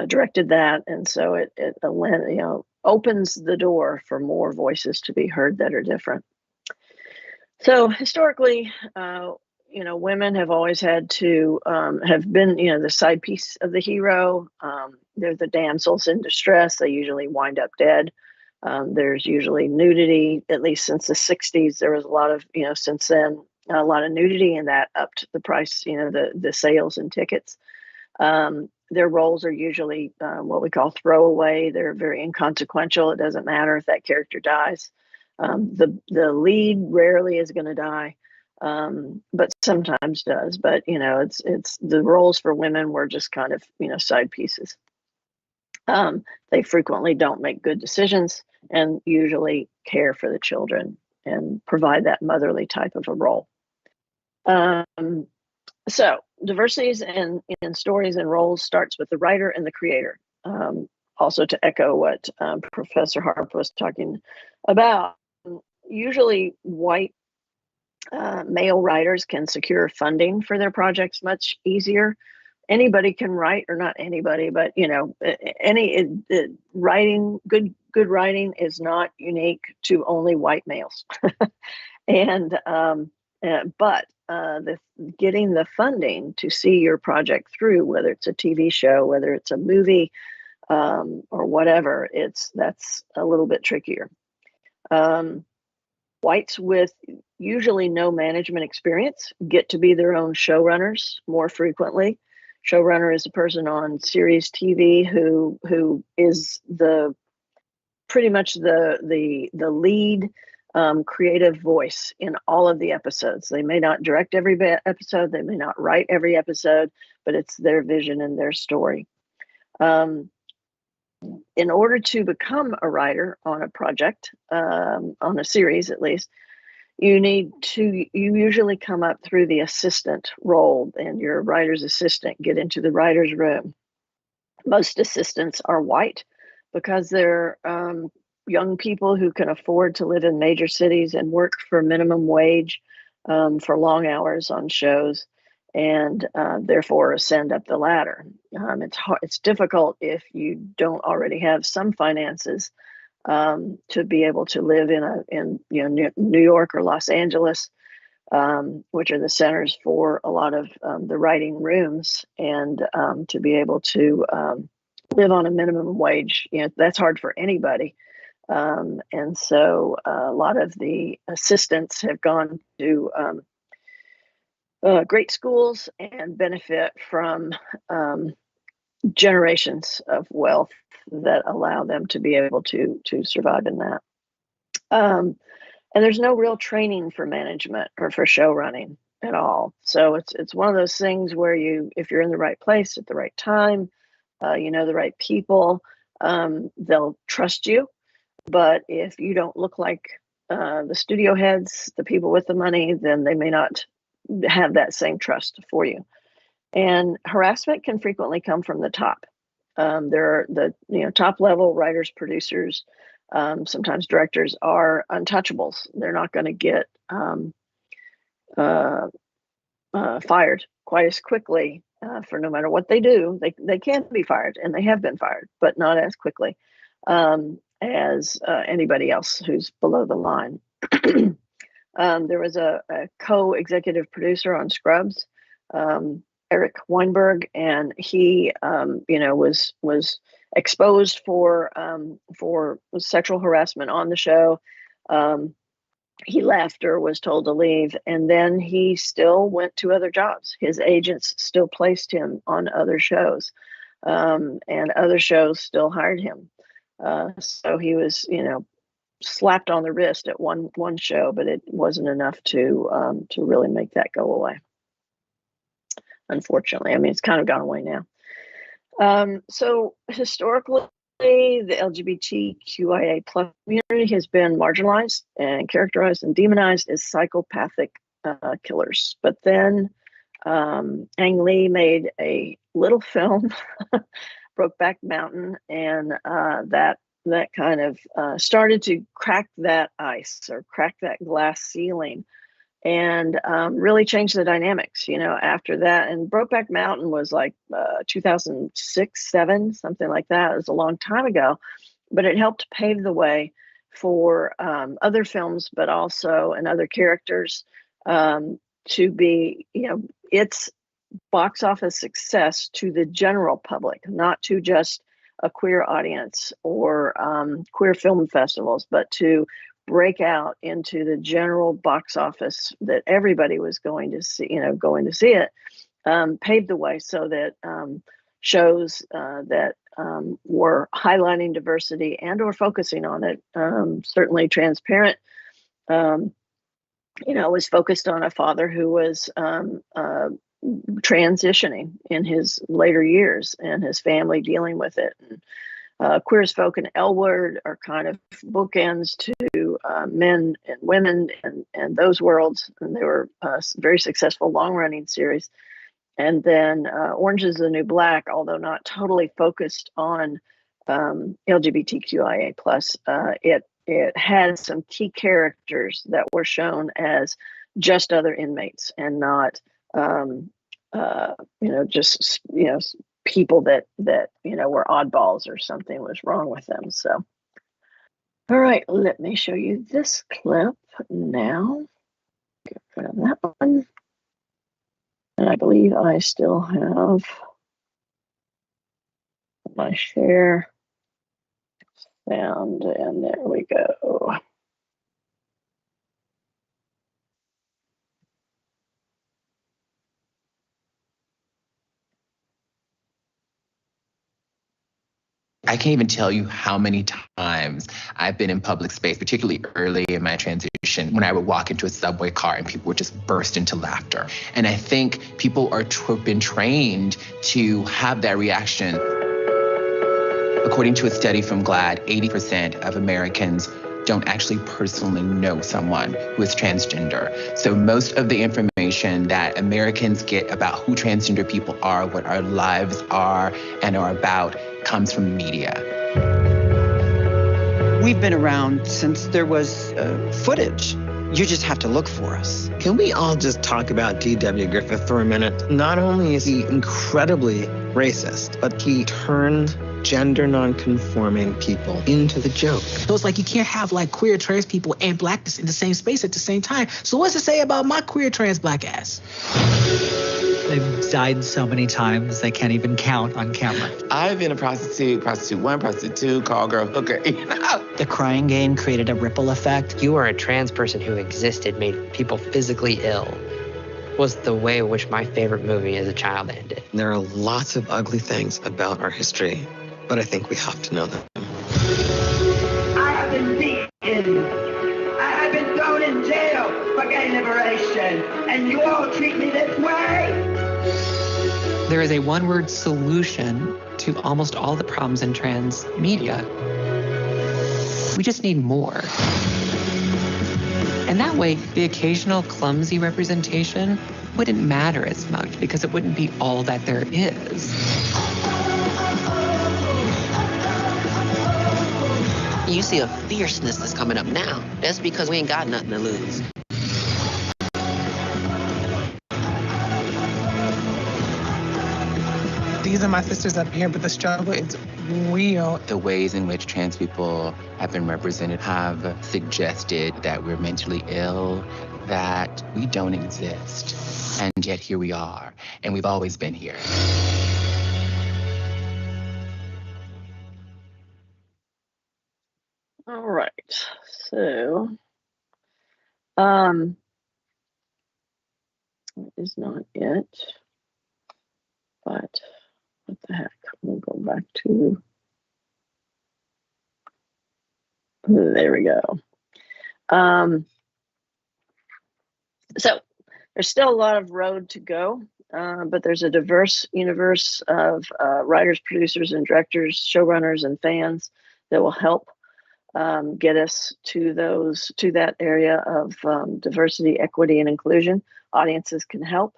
directed that, and so it opens the door for more voices to be heard that are different. So historically, women have always had to have been, the side piece of the hero. They're the damsels in distress. They usually wind up dead. There's usually nudity, at least since the 60s. There was a lot of, since then, a lot of nudity, and that upped the price, the sales and tickets. Their roles are usually what we call throwaway. They're very inconsequential. It doesn't matter if that character dies. The lead rarely is going to die. But sometimes does. But it's the roles for women were just kind of side pieces. They frequently don't make good decisions and usually care for the children and provide that motherly type of a role. So diversities in stories and roles starts with the writer and the creator. Also, to echo what Professor Harp was talking about, usually white male writers can secure funding for their projects much easier. Anybody can write, or not anybody, but writing, good writing is not unique to only white males. And but getting the funding to see your project through, whether it's a TV show, whether it's a movie, or whatever, that's a little bit trickier. Whites with usually no management experience get to be their own showrunners more frequently. Showrunner is a person on series TV who is pretty much the lead creative voice in all of the episodes. They may not direct every episode, they may not write every episode, but it's their vision and their story. In order to become a writer on a project, on a series at least, you usually come up through the assistant role, and your writer's assistant get into the writer's room. Most assistants are white because they're young people who can afford to live in major cities and work for minimum wage for long hours on shows, and therefore ascend up the ladder. It's difficult if you don't already have some finances to be able to live in New York or Los Angeles, which are the centers for a lot of the writing rooms, and to be able to live on a minimum wage. That's hard for anybody. And so a lot of the assistants have gone to great schools and benefit from generations of wealth that allow them to be able to survive in that. And there's no real training for management or for show running at all. So it's one of those things where if you're in the right place at the right time, the right people, they'll trust you. But if you don't look like the studio heads, the people with the money, then they may not have that same trust for you. And harassment can frequently come from the top. There are the top level writers, producers, sometimes directors are untouchables. They're not going to get fired quite as quickly for no matter what they do. They can be fired, and they have been fired, but not as quickly as anybody else who's below the line. There was a co-executive producer on Scrubs, Eric Weinberg, and he, was exposed for sexual harassment on the show. He left or was told to leave, and then he still went to other jobs. His agents still placed him on other shows, and other shows still hired him. So he was, slapped on the wrist at one show, but it wasn't enough to really make that go away. Unfortunately, it's kind of gone away now. So historically, the LGBTQIA+ community has been marginalized and characterized and demonized as psychopathic killers. But then Ang Lee made a little film, Brokeback Mountain, and that kind of started to crack that ice or crack that glass ceiling, and really changed the dynamics, after that. And Brokeback Mountain was like 2006, 2007, something like that. It was a long time ago, but it helped pave the way for other films, but also and other characters to be, its box office success to the general public, not to just a queer audience or queer film festivals, but to break out into the general box office that everybody was going to see it, paved the way so that shows that were highlighting diversity and or focusing on it, certainly Transparent, was focused on a father who was transitioning in his later years and his family dealing with it. And Queer as Folk and L Word are kind of bookends to men and women and those worlds. And they were very successful long-running series. And then Orange is the New Black, although not totally focused on LGBTQIA+, it had some key characters that were shown as just other inmates and not just people that were oddballs or something was wrong with them. So, all right, let me show you this clip now. Get rid of that one, and I believe I still have. my share sound, and there we go. I can't even tell you how many times I've been in public space, particularly early in my transition, when I would walk into a subway car and people would just burst into laughter. And I think people are been trained to have that reaction. According to a study from GLAAD, 80% of Americans don't actually personally know someone who is transgender. So most of the information that Americans get about who transgender people are, what our lives are and are about, comes from the media. We've been around since there was footage. You just have to look for us. Can we all just talk about D.W. Griffith for a minute? Not only is he incredibly racist, but he turned gender non-conforming people into the joke. So it's like you can't have like queer trans people and blackness in the same space at the same time. So what's it say about my queer trans black ass? They've died so many times they can't even count on camera. I've been a prostitute 1, prostitute 2, call girl, hooker, you know? The crying game created a ripple effect. You are a trans person who existed, made people physically ill. Was the way in which my favorite movie as a child ended. There are lots of ugly things about our history, but I think we have to know them. I have been beaten. I have been thrown in jail for gay liberation, and you all treat me this way? There is a one-word solution to almost all the problems in trans media. We just need more. And that way, the occasional clumsy representation wouldn't matter as much because it wouldn't be all that there is. You see a fierceness that's coming up now. That's because we ain't got nothing to lose. These are my sisters up here, but the struggle is real. The ways in which trans people have been represented have suggested that we're mentally ill, that we don't exist. And yet here we are, and we've always been here. All right, so, that is not it, but what the heck, we'll go back to, there we go. So there's still a lot of road to go, but there's a diverse universe of writers, producers, and directors, showrunners, and fans that will help get us to that area of diversity, equity, and inclusion. Audiences can help.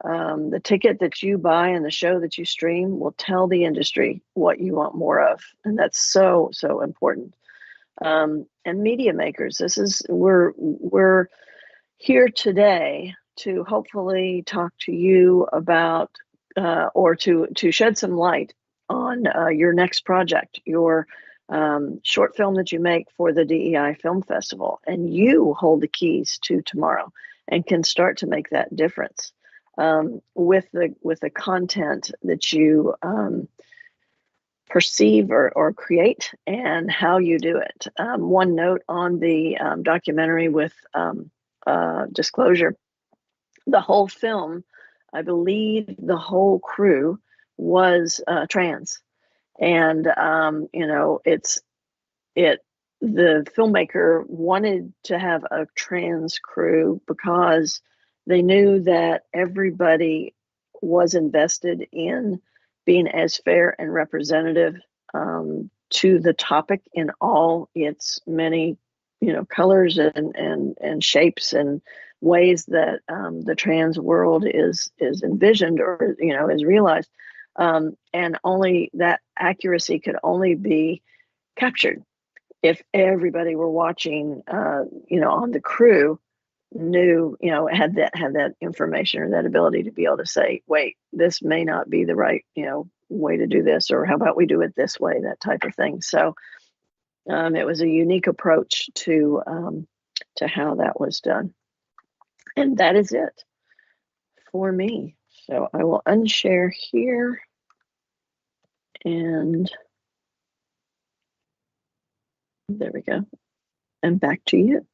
The ticket that you buy and the show that you stream will tell the industry what you want more of, and that's so important. And media makers, we're here today to hopefully talk to you about or to shed some light on your next project, your short film that you make for the DEI Film Festival, and you hold the keys to tomorrow and can start to make that difference with the content that you perceive or create and how you do it. One note on the documentary with disclosure, the whole film, I believe the whole crew was trans. And, the filmmaker wanted to have a trans crew because they knew that everybody was invested in being as fair and representative to the topic in all its many, colors and shapes and ways that the trans world is envisioned or, is realized. And only that accuracy could only be captured if everybody were watching, on the crew knew, had that information or that ability to be able to say, wait, this may not be the right, way to do this, or how about we do it this way, that type of thing. So it was a unique approach to how that was done. And that is it for me. So I will unshare here And there we go. And back to you.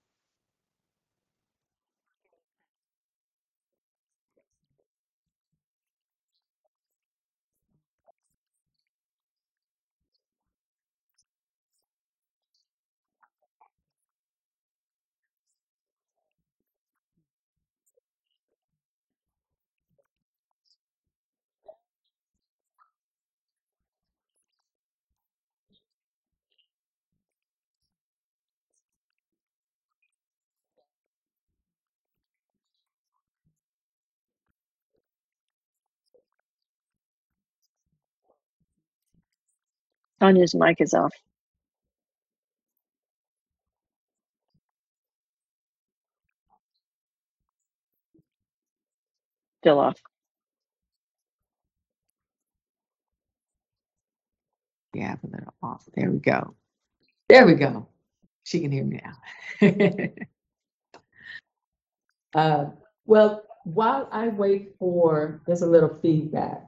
Tanya's mic is off. Still off. Yeah, a little off. There we go. There we go. She can hear me now. Well, while I wait for, there's a little feedback.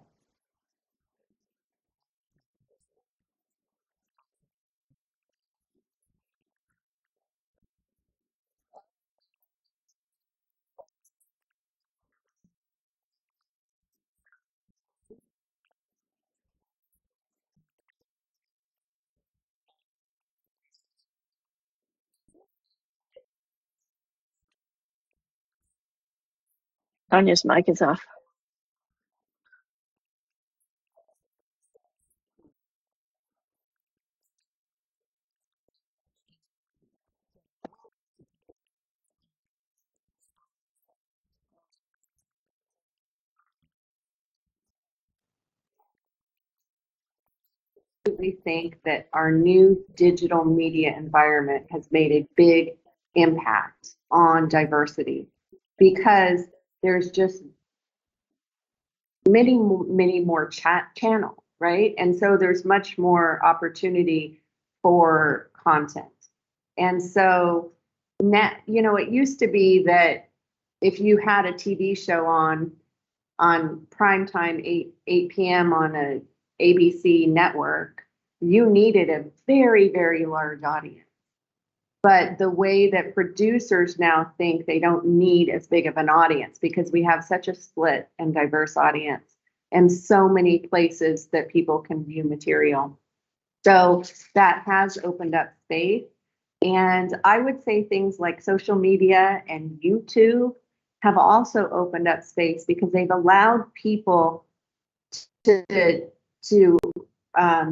Tanya's mic is off. We think that our new digital media environment has made a big impact on diversity because there's just many more chat channels, right? And so there's much more opportunity for content. And so now, you know, it used to be that if you had a TV show on primetime 8 p.m. on a ABC network, you needed a very, very large audience. But the way that producers now think they don't need as big of an audience because we have such a split and diverse audience and so many places that people can view material. So that has opened up space. And I would say things like social media and YouTube have also opened up space because they've allowed people to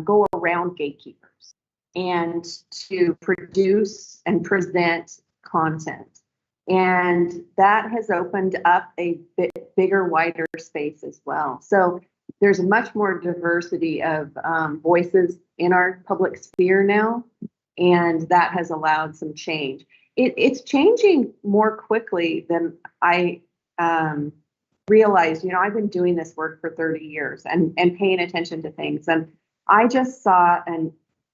go around gatekeepers and to produce and present content. And that has opened up a bit bigger, wider space as well. So there's much more diversity of voices in our public sphere now, and that has allowed some change. It's changing more quickly than I realized. You know, I've been doing this work for 30 years and paying attention to things. And I just saw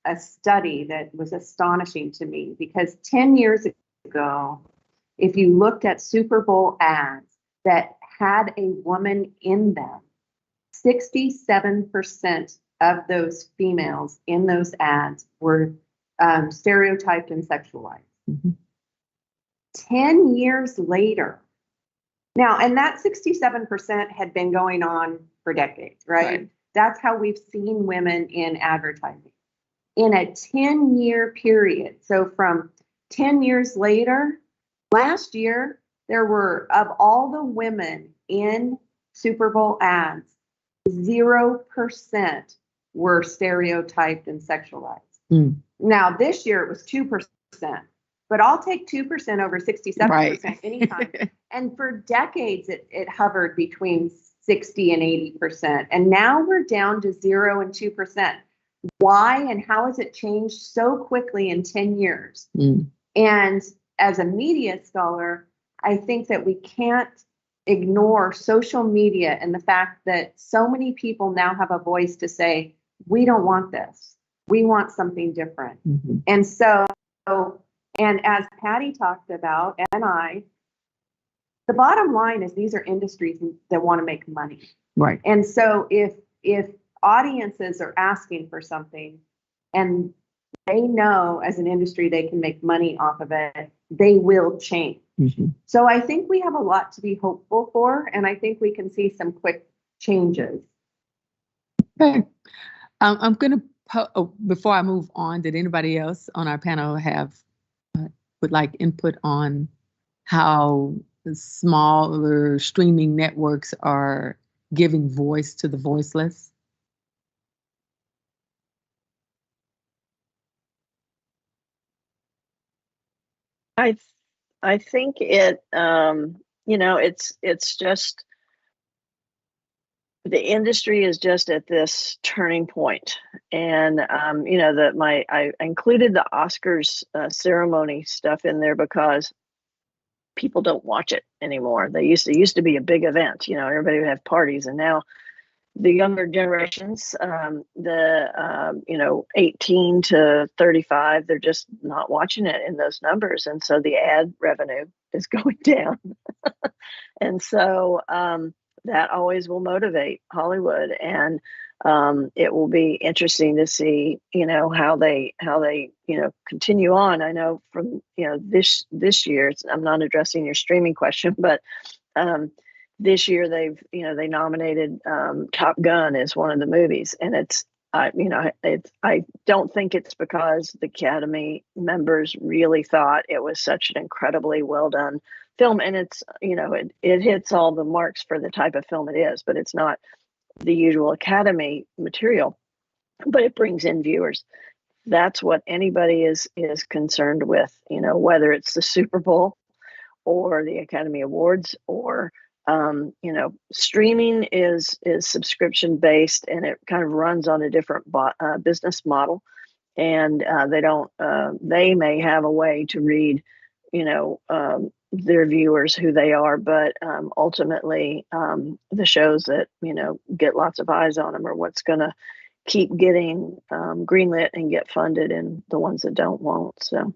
a study that was astonishing to me because 10 years ago, if you looked at Super Bowl ads that had a woman in them, 67% of those females in those ads were stereotyped and sexualized. Mm-hmm. 10 years later, now, and that 67% had been going on for decades, right? That's how we've seen women in advertising. In a 10-year period, so from 10 years later, last year, there were, of all the women in Super Bowl ads, 0% were stereotyped and sexualized. Mm. Now, this year it was 2%, but I'll take 2% over 67% anytime. And for decades, it hovered between 60 and 80%. And now we're down to 0 and 2%. Why and how has it changed so quickly in 10 years? Mm. And as a media scholar, I think that we can't ignore social media and the fact that so many people now have a voice to say, we don't want this. We want something different. Mm-hmm. And so, and as Patty talked about, and the bottom line is these are industries that want to make money. Right. And so if audiences are asking for something and they know as an industry they can make money off of it, they will change. So I think we have a lot to be hopeful for, and I think we can see some quick changes. Okay. I'm going to, before I move on, did anybody else on our panel have, would like input on how the smaller streaming networks are giving voice to the voiceless? I think it, it's just, the industry is just at this turning point. And, I included the Oscars ceremony stuff in there because people don't watch it anymore. They used to be a big event, everybody would have parties, and now the younger generations, 18 to 35, they're just not watching it in those numbers. And so the ad revenue is going down. And so that always will motivate Hollywood. And it will be interesting to see, how they continue on. I know from, this year, I'm not addressing your streaming question, but this year they nominated Top Gun as one of the movies, and I don't think it's because the Academy members really thought it was such an incredibly well done film, and it's it hits all the marks for the type of film it is, but it's not the usual Academy material, but it brings in viewers. That's what anybody is concerned with, whether it's the Super Bowl or the Academy Awards or streaming is subscription based, and it kind of runs on a different business model. And they may have a way to read, their viewers who they are, but ultimately the shows that, get lots of eyes on them are what's going to keep getting greenlit and get funded, and the ones that don't won't. So.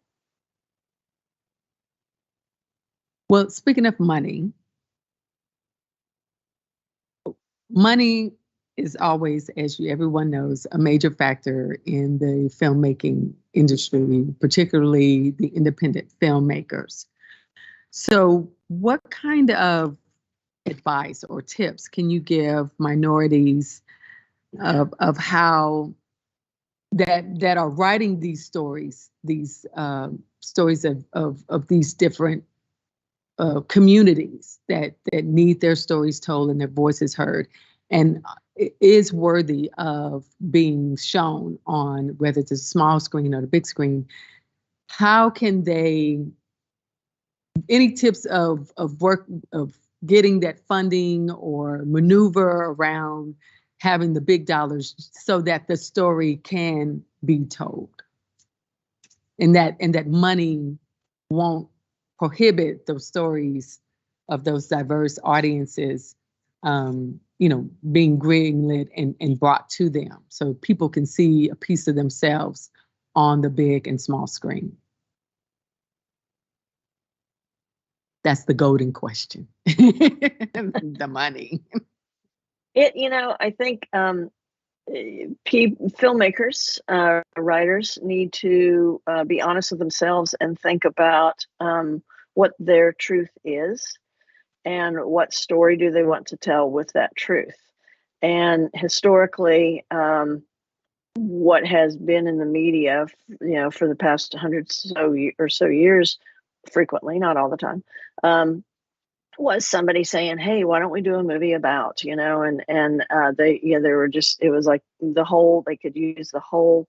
Well, speaking of money is always, as everyone knows, a major factor in the filmmaking industry, particularly the independent filmmakers. So what kind of advice or tips can you give minorities of how that are writing these stories, stories of these different communities that need their stories told and their voices heard, and is worthy of being shown on whether it's a small screen or the big screen? How can they, any tips of work, of getting that funding or maneuver around having the big dollars so that the story can be told, and that money won't prohibit those stories of those diverse audiences, being greenlit and brought to them so people can see a piece of themselves on the big and small screen? That's the golden question. The money. I think filmmakers, writers need to be honest with themselves and think about what their truth is and what story do they want to tell with that truth. And historically, what has been in the media, for the past 100 or so years, frequently, not all the time, was somebody saying, "Hey, why don't we do a movie about," they were just, it was like they could use the whole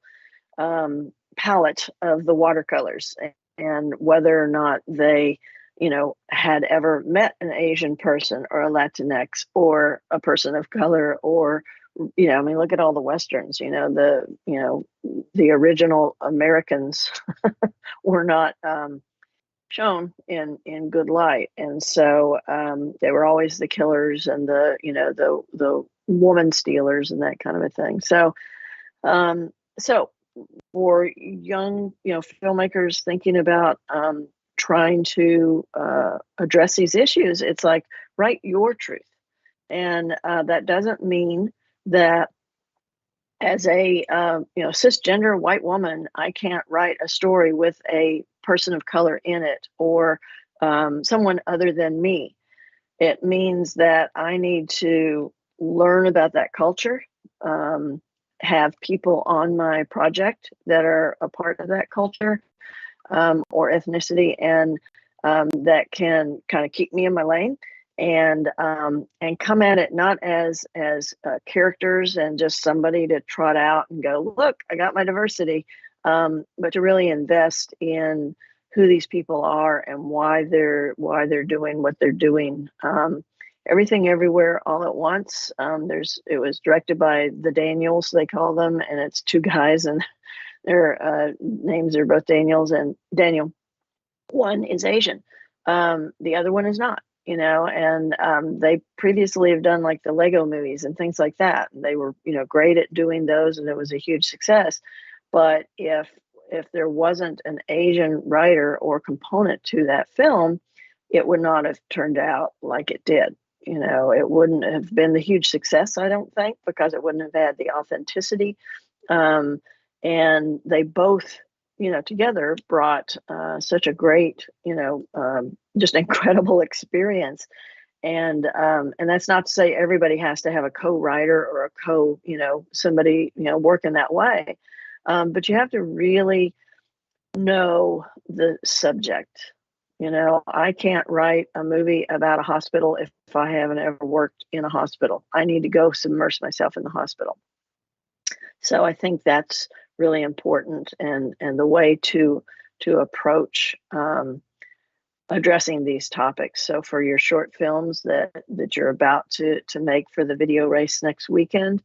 palette of the watercolors, and whether or not they, had ever met an Asian person or a Latinx or a person of color, or, look at all the Westerns, the original Americans were not shown in good light. And so they were always the killers and the woman stealers and that kind of a thing. So for young, filmmakers thinking about trying to address these issues, it's like, write your truth. And that doesn't mean that as a cisgender white woman, I can't write a story with a person of color in it or someone other than me. It means that I need to learn about that culture, have people on my project that are a part of that culture or ethnicity, and that can kind of keep me in my lane and come at it not as characters and just somebody to trot out and go, look, I got my diversity, but to really invest in who these people are and why they're doing what they're doing. Everything Everywhere All at Once. It was directed by the Daniels, they call them, and it's two guys, and their names are both Daniels and Daniel. One is Asian, the other one is not. And they previously have done like the Lego movies and things like that. And they were, great at doing those, and it was a huge success. But if there wasn't an Asian writer or component to that film, it would not have turned out like it did. It wouldn't have been the huge success, I don't think, because it wouldn't have had the authenticity. And they both, together brought such a great, just incredible experience. And that's not to say everybody has to have a co-writer or a somebody, working that way. But you have to really know the subject. I can't write a movie about a hospital if I haven't ever worked in a hospital. I need to go submerge myself in the hospital. So I think that's really important, and the way to approach addressing these topics. So for your short films that you're about to make for the video race next weekend,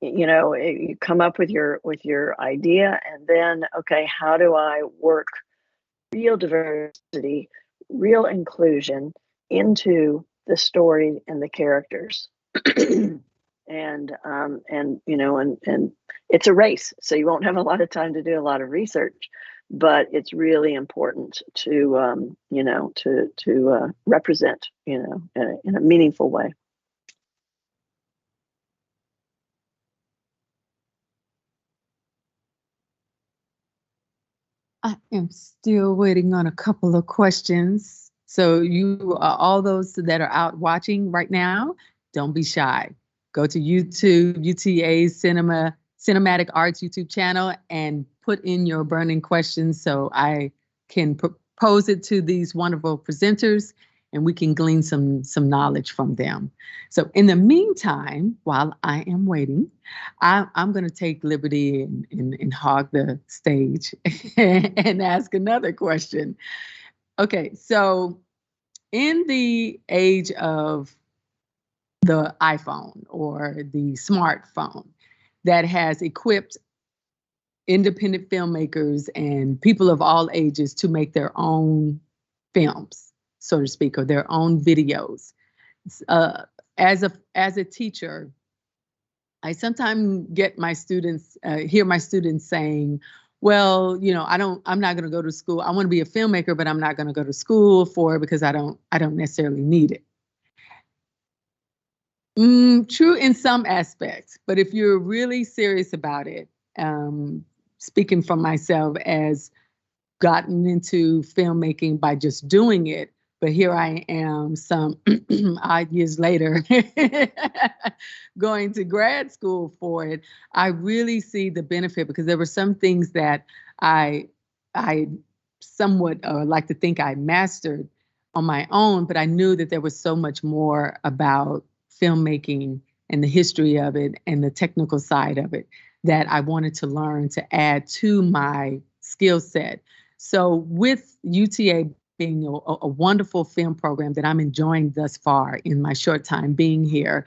you come up with your idea, and then, okay, how do I work real diversity, real inclusion into the story and the characters? And it's a race, so you won't have a lot of time to do a lot of research, but it's really important to represent, in a meaningful way. I am still waiting on a couple of questions. So all those that are out watching right now, don't be shy. Go to YouTube, UTA's Cinematic Arts YouTube channel, and put in your burning questions so I can pose it to these wonderful presenters, and we can glean some knowledge from them. So in the meantime, while I am waiting, I'm going to take liberty and hog the stage and ask another question. Okay, so in the age of the iPhone or the smartphone that has equipped independent filmmakers and people of all ages to make their own films, so to speak, or their own videos. As a teacher, I sometimes get my students, hear my students saying, well, I'm not going to go to school. I want to be a filmmaker, but I'm not going to go to school for it because I don't necessarily need it. True in some aspects, but if you're really serious about it, speaking for myself, as gotten into filmmaking by just doing it, but here I am some odd years later going to grad school for it, I really see the benefit, because there were some things that I somewhat like to think I mastered on my own, but I knew that there was so much more about filmmaking and the history of it and the technical side of it that I wanted to learn to add to my skill set. So with UTA being a wonderful film program that I'm enjoying thus far in my short time being here,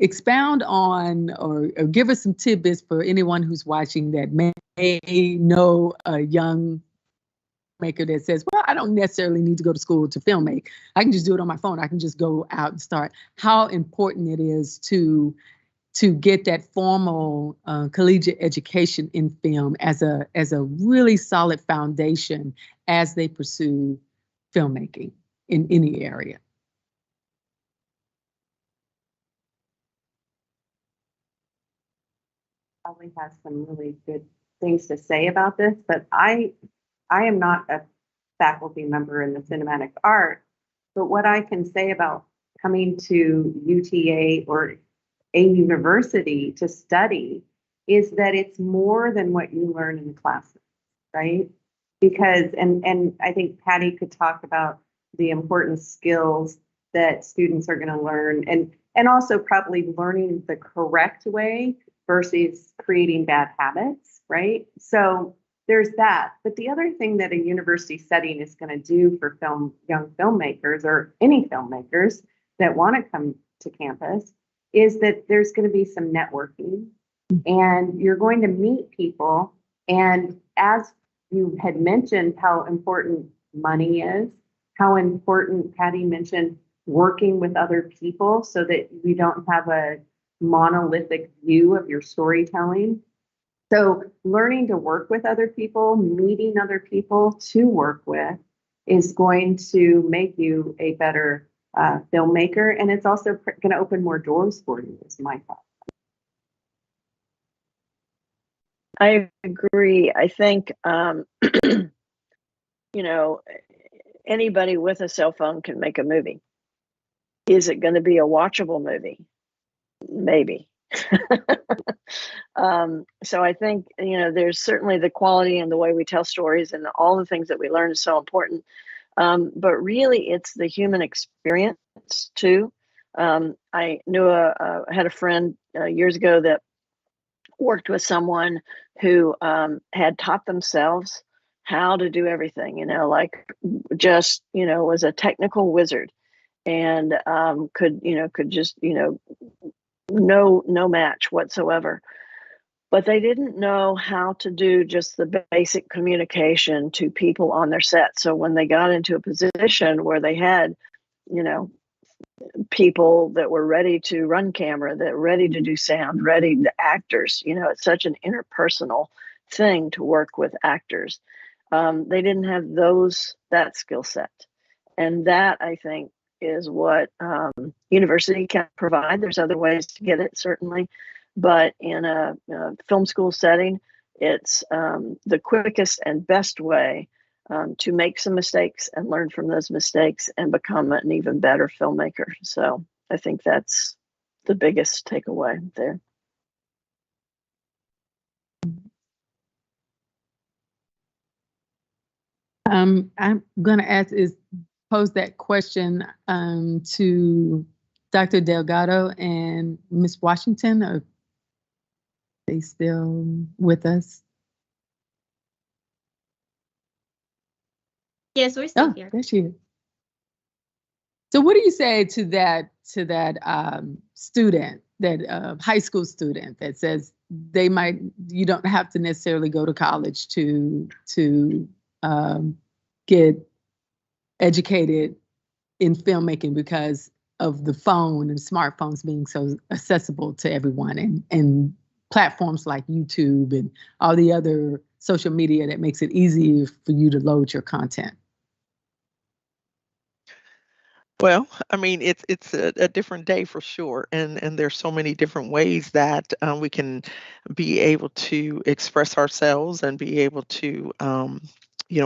expound on or give us some tidbits for anyone who's watching that may know a young maker that says, well, I don't necessarily need to go to school to filmmake. I can just do it on my phone. I can just go out and start. How important it is to get that formal collegiate education in film as a really solid foundation as they pursue filmmaking in any area. probably has some really good things to say about this, but I am not a faculty member in the cinematic art. But what I can say about coming to UTA or a university to study is that it's more than what you learn in the classroom, right? Because, and I think Patty could talk about the important skills that students are going to learn, and also probably learning the correct way versus creating bad habits, right? So there's that. But the other thing that a university setting is going to do for young filmmakers or any filmmakers that want to come to campus is that there's going to be some networking, and you're going to meet people. And as you had mentioned how important money is, how important Patty mentioned working with other people so that you don't have a monolithic view of your storytelling. So learning to work with other people, meeting other people to work with is going to make you a better filmmaker. And it's also going to open more doors for you, is my thought. I agree. I think, you know, anybody with a cell phone can make a movie. Is it going to be a watchable movie? Maybe. So I think, you know, there's certainly the quality and the way we tell stories and all the things that we learn is so important. But really, it's the human experience too. I knew I had a friend years ago that worked with someone who had taught themselves how to do everything, you know, like just, you know, was a technical wizard and could just, you know, no match whatsoever. But they didn't know how to do just the basic communication to people on their set. So when they got into a position where they had, you know, people that were ready to run camera, that ready to do sound, ready to actors, you know, it's such an interpersonal thing to work with actors. They didn't have that skill set. And that, I think, is what university can provide. There's other ways to get it, certainly. But in a film school setting, it's the quickest and best way to make some mistakes and learn from those mistakes and become an even better filmmaker. So I think that's the biggest takeaway there. I'm going to pose that question to Dr. Delgado and Ms. Washington. Are they still with us? Yes, we're still here. There she is. So what do you say to that student, that high school student that says you don't have to necessarily go to college to get educated in filmmaking because of the phone and smartphones being so accessible to everyone, and platforms like YouTube and all the other social media that makes it easier for you to load your content? Well, I mean, it's a different day for sure, and there's so many different ways that we can be able to express ourselves and be able to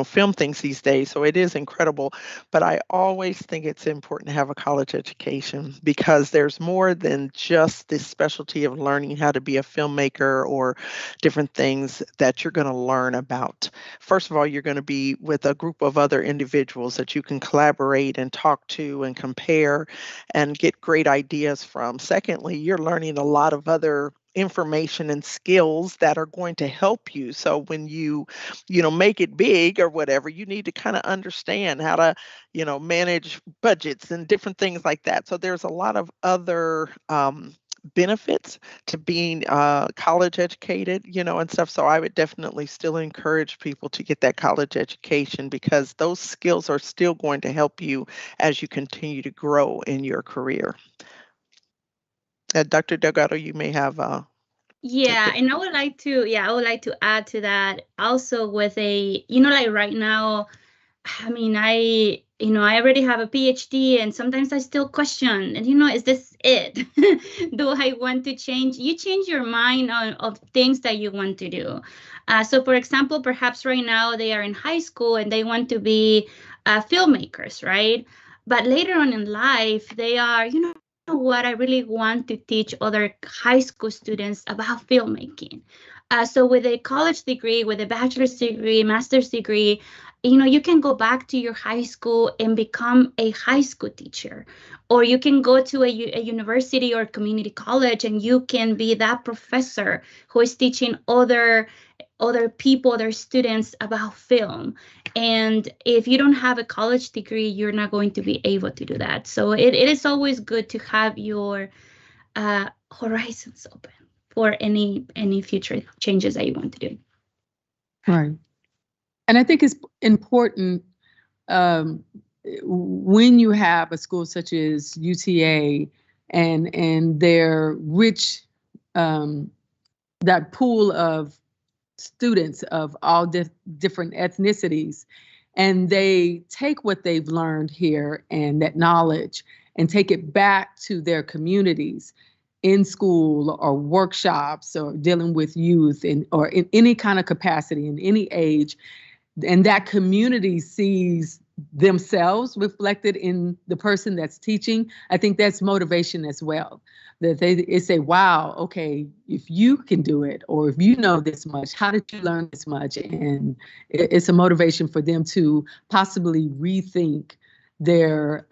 film things these days. So it is incredible. But I always think it's important to have a college education because there's more than just this specialty of learning how to be a filmmaker or different things that you're going to learn about. First of all, you're going to be with a group of other individuals that you can collaborate and talk to and compare and get great ideas from. Secondly, you're learning a lot of other information and skills that are going to help you. So when you make it big or whatever, you need to kind of understand how to, manage budgets and different things like that. So there's a lot of other benefits to being college educated, and stuff. So I would definitely still encourage people to get that college education because those skills are still going to help you as you continue to grow in your career. Dr. Delgado, you may have yeah, and I would like to add to that also with like right now, I mean, I I already have a PhD, and sometimes I still question, and is this it? Do I want to change? You change your mind of things that you want to do. So for example, perhaps right now they are in high school and they want to be filmmakers, right? But later on in life, they are, what, I really want to teach other high school students about filmmaking. So with a college degree, with a bachelor's degree, master's degree, you can go back to your high school and become a high school teacher, or you can go to a university or community college and you can be that professor who is teaching other people, other students about film. And if you don't have a college degree, you're not going to be able to do that. So it is always good to have your horizons open for any future changes that you want to do. Right. And I think it's important when you have a school such as UTA and their rich, that pool of students of all different ethnicities, and they take what they've learned here and that knowledge and take it back to their communities in school or workshops or dealing with youth or in any kind of capacity in any age. And that community sees themselves reflected in the person that's teaching. I think that's motivation as well. That they say, wow, okay, if you can do it, or if you know this much, how did you learn this much? And it's a motivation for them to possibly rethink their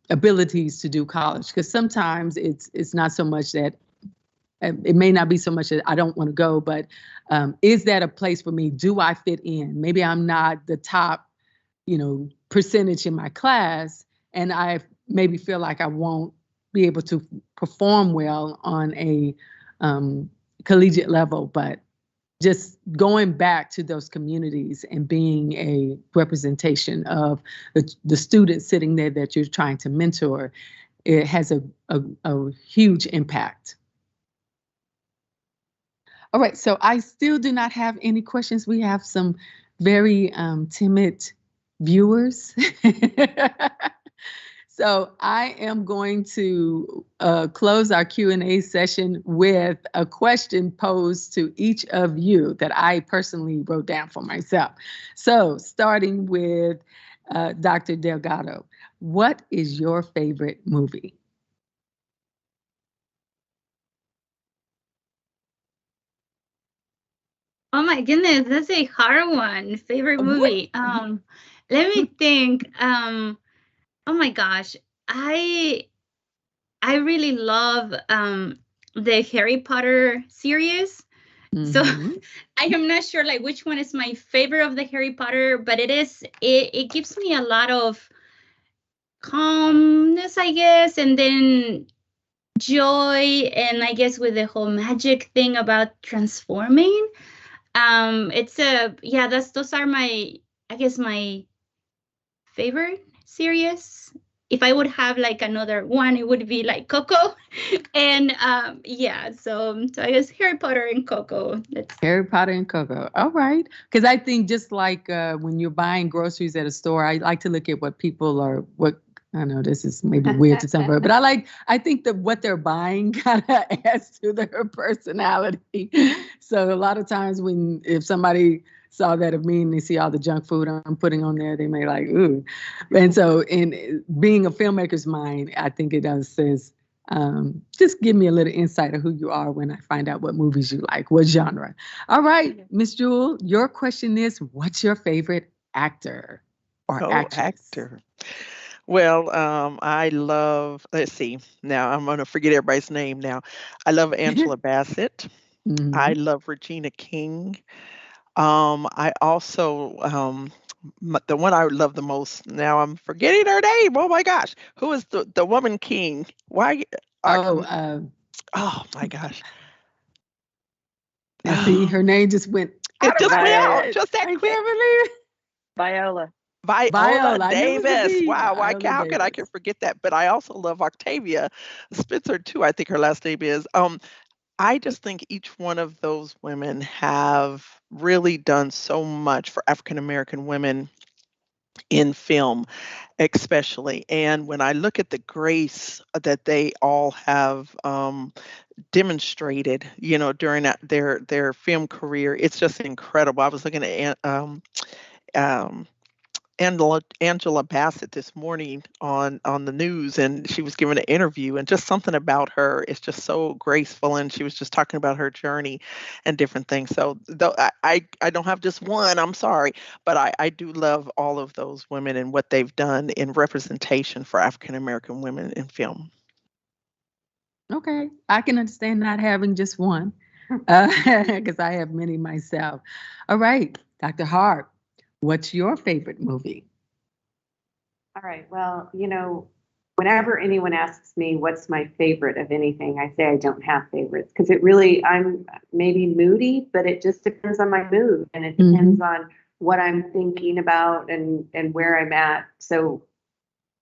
abilities to do college. Because sometimes it's not so much that, it may not be so much that I don't want to go, but is that a place for me? Do I fit in? Maybe I'm not the top, percentage in my class, and I maybe feel like I won't be able to perform well on a collegiate level, but just going back to those communities and being a representation of the students sitting there that you're trying to mentor, it has a huge impact. All right, so I still do not have any questions. We have some very timid viewers. So I am going to close our Q&A session with a question posed to each of you that I personally wrote down for myself. So starting with Dr. Delgado, what is your favorite movie? Oh my goodness, that's a hard one. Favorite movie. Let me think. Oh my gosh, I really love the Harry Potter series. So I am not sure like which one is my favorite of the Harry Potter, but it gives me a lot of calmness, I guess, and then joy, and I guess with the whole magic thing about transforming. Those are my favorite series. If I would have like another one, it would be like Coco. And so I guess Harry Potter and Coco. Harry Potter and Coco. All right. Because I think just like when you're buying groceries at a store, I like to look at what people are, I know this is maybe weird to some, but I think that what they're buying kind of adds to their personality. So a lot of times if somebody saw that of me and they see all the junk food I'm putting on there, they may like, ooh. And so in being a filmmaker's mind, I think it does says, just give me a little insight of who you are when I find out what movies you like, what genre. All right, Miss Jewel, your question is, what's your favorite actor or actress? Actor. Well, I love, let's see, now I'm going to forget everybody's name now. I love Angela Bassett. I love Regina King. I also, the one I love the most, now I'm forgetting her name. Oh my gosh. Who is the woman king? Why? Oh my gosh. I see her name just went. It just went out just that quick. Viola Davis. Wow, how could I Davis. forget that? But I also love Octavia Spencer too. I think her last name is. I just think each one of those women have really done so much for African American women in film, especially. And when I look at the grace that they all have demonstrated, during their film career, it's just incredible. I was looking at Angela Bassett this morning on the news, and she was giving an interview, and just something about her is just so graceful, and she was just talking about her journey and different things. So though I don't have just one, I'm sorry, but I do love all of those women and what they've done in representation for African American women in film. Okay, I can understand not having just one, because I have many myself. All right, Dr. Hart, what's your favorite movie? All right. Well, whenever anyone asks me what's my favorite of anything, I say I don't have favorites, because I'm maybe moody, but it just depends on my mood, and it depends on what I'm thinking about and where I'm at. So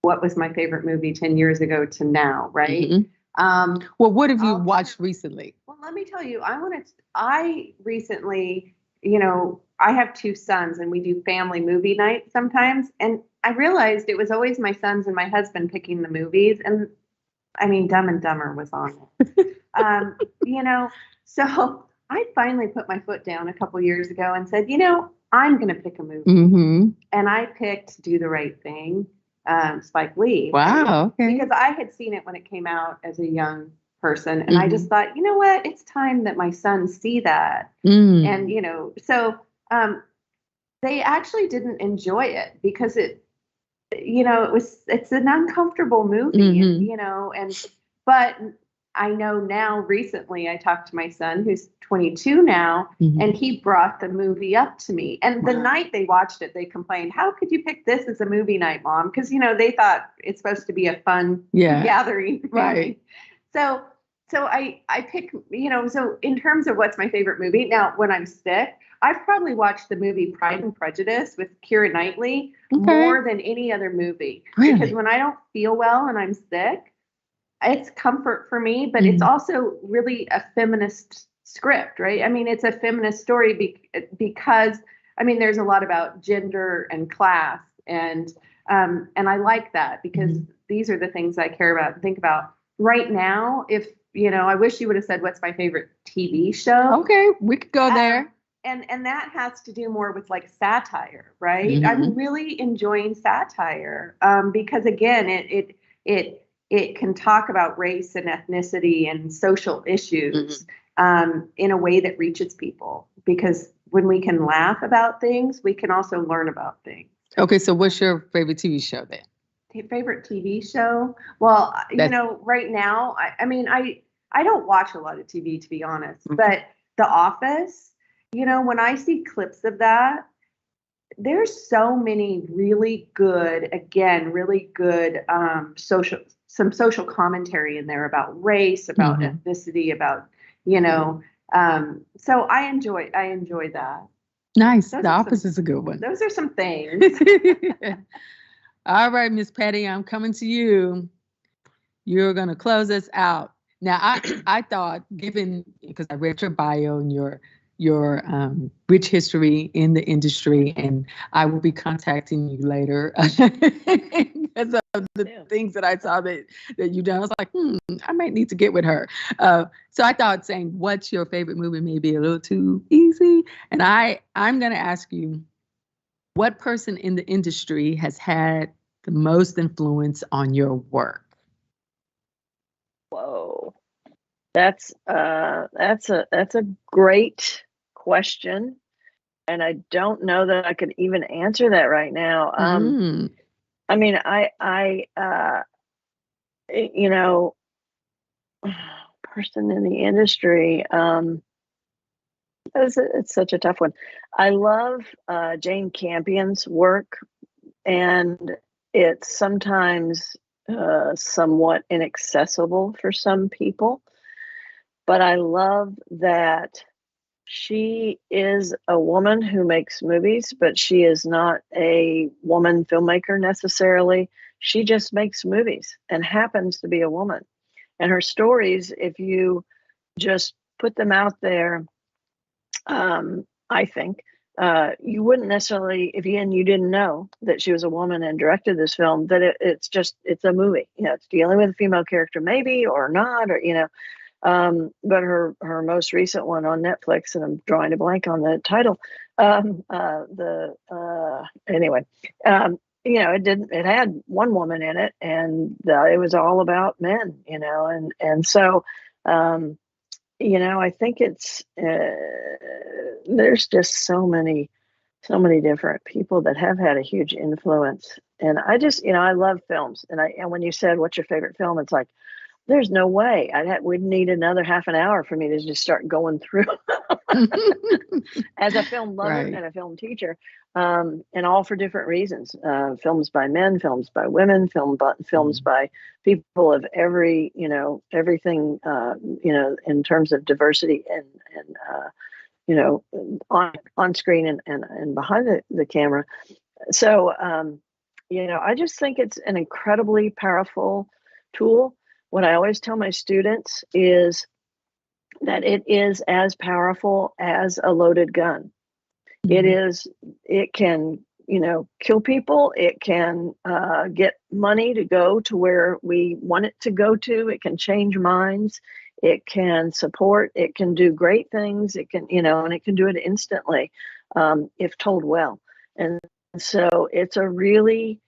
what was my favorite movie 10 years ago to now, right? Well, what have you watched recently? Well, let me tell you, I recently, I have 2 sons, and we do family movie night sometimes. And I realized it was always my sons and my husband picking the movies. And I mean, Dumb and Dumber was on it. So I finally put my foot down a couple years ago and said, I'm going to pick a movie. And I picked Do the Right Thing, Spike Lee. Wow. Okay. Because I had seen it when it came out as a young person. And I just thought, you know what? It's time that my sons see that. And, they actually didn't enjoy it because it's an uncomfortable movie, but I know now recently I talked to my son who's 22 now, and he brought the movie up to me. And the night they watched it, they complained, how could you pick this as a movie night, Mom? Because, they thought it's supposed to be a fun gathering. Right. So I pick, so in terms of what's my favorite movie, now when I'm sick, I've probably watched the movie Pride and Prejudice with Keira Knightley more than any other movie. Really? Because when I don't feel well and I'm sick, it's comfort for me, but it's also really a feminist script, right? I mean, it's a feminist story because, there's a lot about gender and class, and I like that because these are the things I care about and think about. Right now, if, I wish you would have said, what's my favorite TV show? Okay, we could go there. And that has to do more with like satire, right? I'm really enjoying satire because again, it can talk about race and ethnicity and social issues in a way that reaches people. Because when we can laugh about things, we can also learn about things. Okay, so what's your favorite TV show then? Favorite TV show? Well, right now, I don't watch a lot of TV, to be honest, but The Office. When I see clips of that, there's so many really good social commentary in there about race, about ethnicity, about, so I enjoy that. Nice. The Office is a good one. Those are some things. All right, Miss Patty, I'm coming to you. You're going to close us out. Now, I thought, because I read your bio and your rich history in the industry, and I will be contacting you later because of the things that I saw that you done. I was like, I might need to get with her. So I thought saying, what's your favorite movie may be a little too easy. And I'm going to ask you, what person in the industry has had the most influence on your work? Whoa, that's a great question, and I don't know that I could even answer that right now. Person in the industry, it's such a tough one. I love Jane Campion's work, and it's sometimes somewhat inaccessible for some people, but I love that she is a woman who makes movies, but she is not a woman filmmaker necessarily. She just makes movies and happens to be a woman. And her stories, if you just put them out there, I think you wouldn't necessarily, if you didn't know that she was a woman and directed this film, that it's a movie. It's dealing with a female character, maybe or not, or but her most recent one on Netflix, and I'm drawing a blank on the title. Anyway, it had one woman in it, and it was all about men, and so. I think there's just so many different people that have had a huge influence. And I just, I love films. And when you said, what's your favorite film? It's like, there's no way we'd need another half an hour for me to just start going through as a film lover and a film teacher, and all for different reasons. Films by men, films by women, films by people of everything, in terms of diversity and on screen and behind the camera. So, I just think it's an incredibly powerful tool. What I always tell my students is that it is as powerful as a loaded gun. It can, kill people. It can get money to go to where we want it to go to. It can change minds. It can support. It can do great things. It can, and it can do it instantly if told well. And so it's a really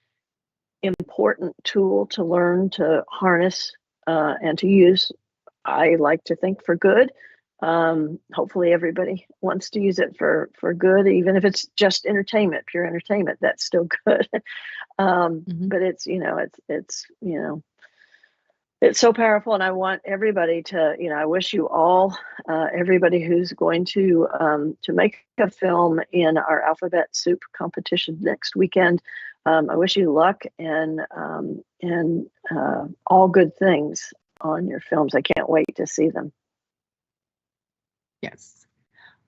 important tool to learn to harness and to use. I like to think for good. Hopefully everybody wants to use it for good, even if it's just entertainment, pure entertainment, that's still good. But it's it's so powerful, and I want everybody to, I wish you all, everybody who's going to make a film in our Alphabet Soup competition next weekend, I wish you luck and all good things on your films. I can't wait to see them. Yes.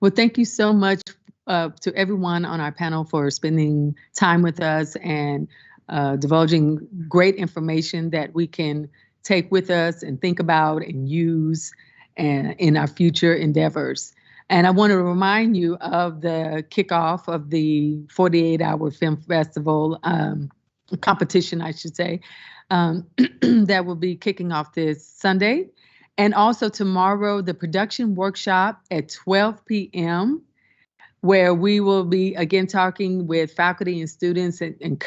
Well, thank you so much to everyone on our panel for spending time with us and divulging great information that we can take with us and think about and use in our future endeavors. And I want to remind you of the kickoff of the 48-hour film festival competition, I should say, that will be kicking off this Sunday. And also tomorrow, the production workshop at 12 p.m., where we will be again talking with faculty and students and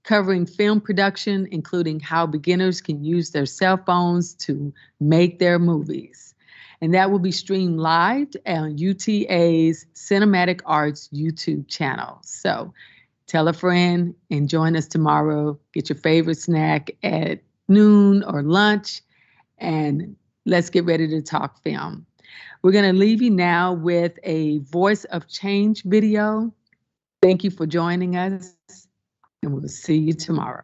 covering film production, including how beginners can use their cell phones to make their movies. And that will be streamed live on UTA's Cinematic Arts YouTube channel. So tell a friend and join us tomorrow. Get your favorite snack at noon or lunch, and let's get ready to talk film. We're going to leave you now with a Voice of Change video. Thank you for joining us, and we'll see you tomorrow.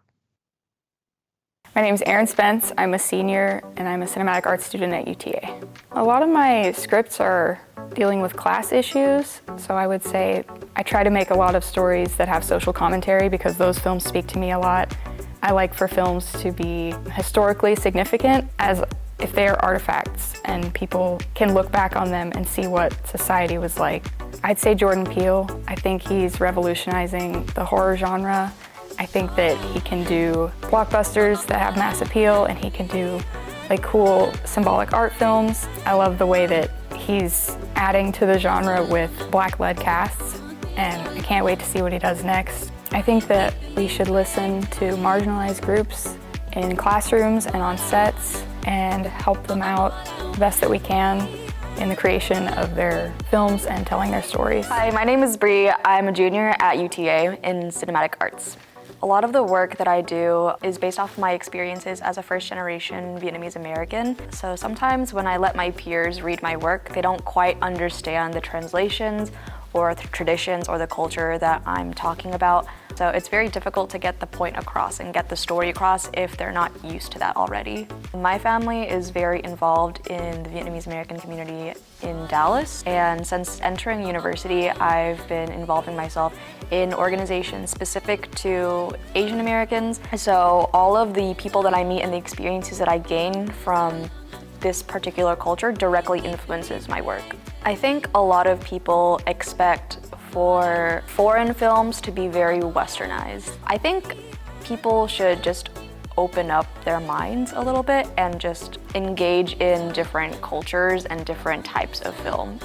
My name is Erin Spence. I'm a senior, and I'm a cinematic arts student at UTA. A lot of my scripts are dealing with class issues, so I would say I try to make a lot of stories that have social commentary because those films speak to me a lot. I like for films to be historically significant, as if they are artifacts and people can look back on them and see what society was like. I'd say Jordan Peele. I think he's revolutionizing the horror genre. I think that he can do blockbusters that have mass appeal, and he can do like cool symbolic art films. I love the way that he's adding to the genre with black-led casts, and I can't wait to see what he does next. I think that we should listen to marginalized groups in classrooms and on sets and help them out the best that we can in the creation of their films and telling their stories. Hi, my name is Bree. I'm a junior at UTA in cinematic arts. A lot of the work that I do is based off my experiences as a first-generation Vietnamese American. So sometimes when I let my peers read my work, they don't quite understand the translations or the traditions or the culture that I'm talking about. So it's very difficult to get the point across and get the story across if they're not used to that already. My family is very involved in the Vietnamese American community in Dallas, and since entering university, I've been involving myself in organizations specific to Asian Americans. So all of the people that I meet and the experiences that I gain from this particular culture directly influences my work. I think a lot of people expect for foreign films to be very westernized. I think people should just open up their minds a little bit and just engage in different cultures and different types of film.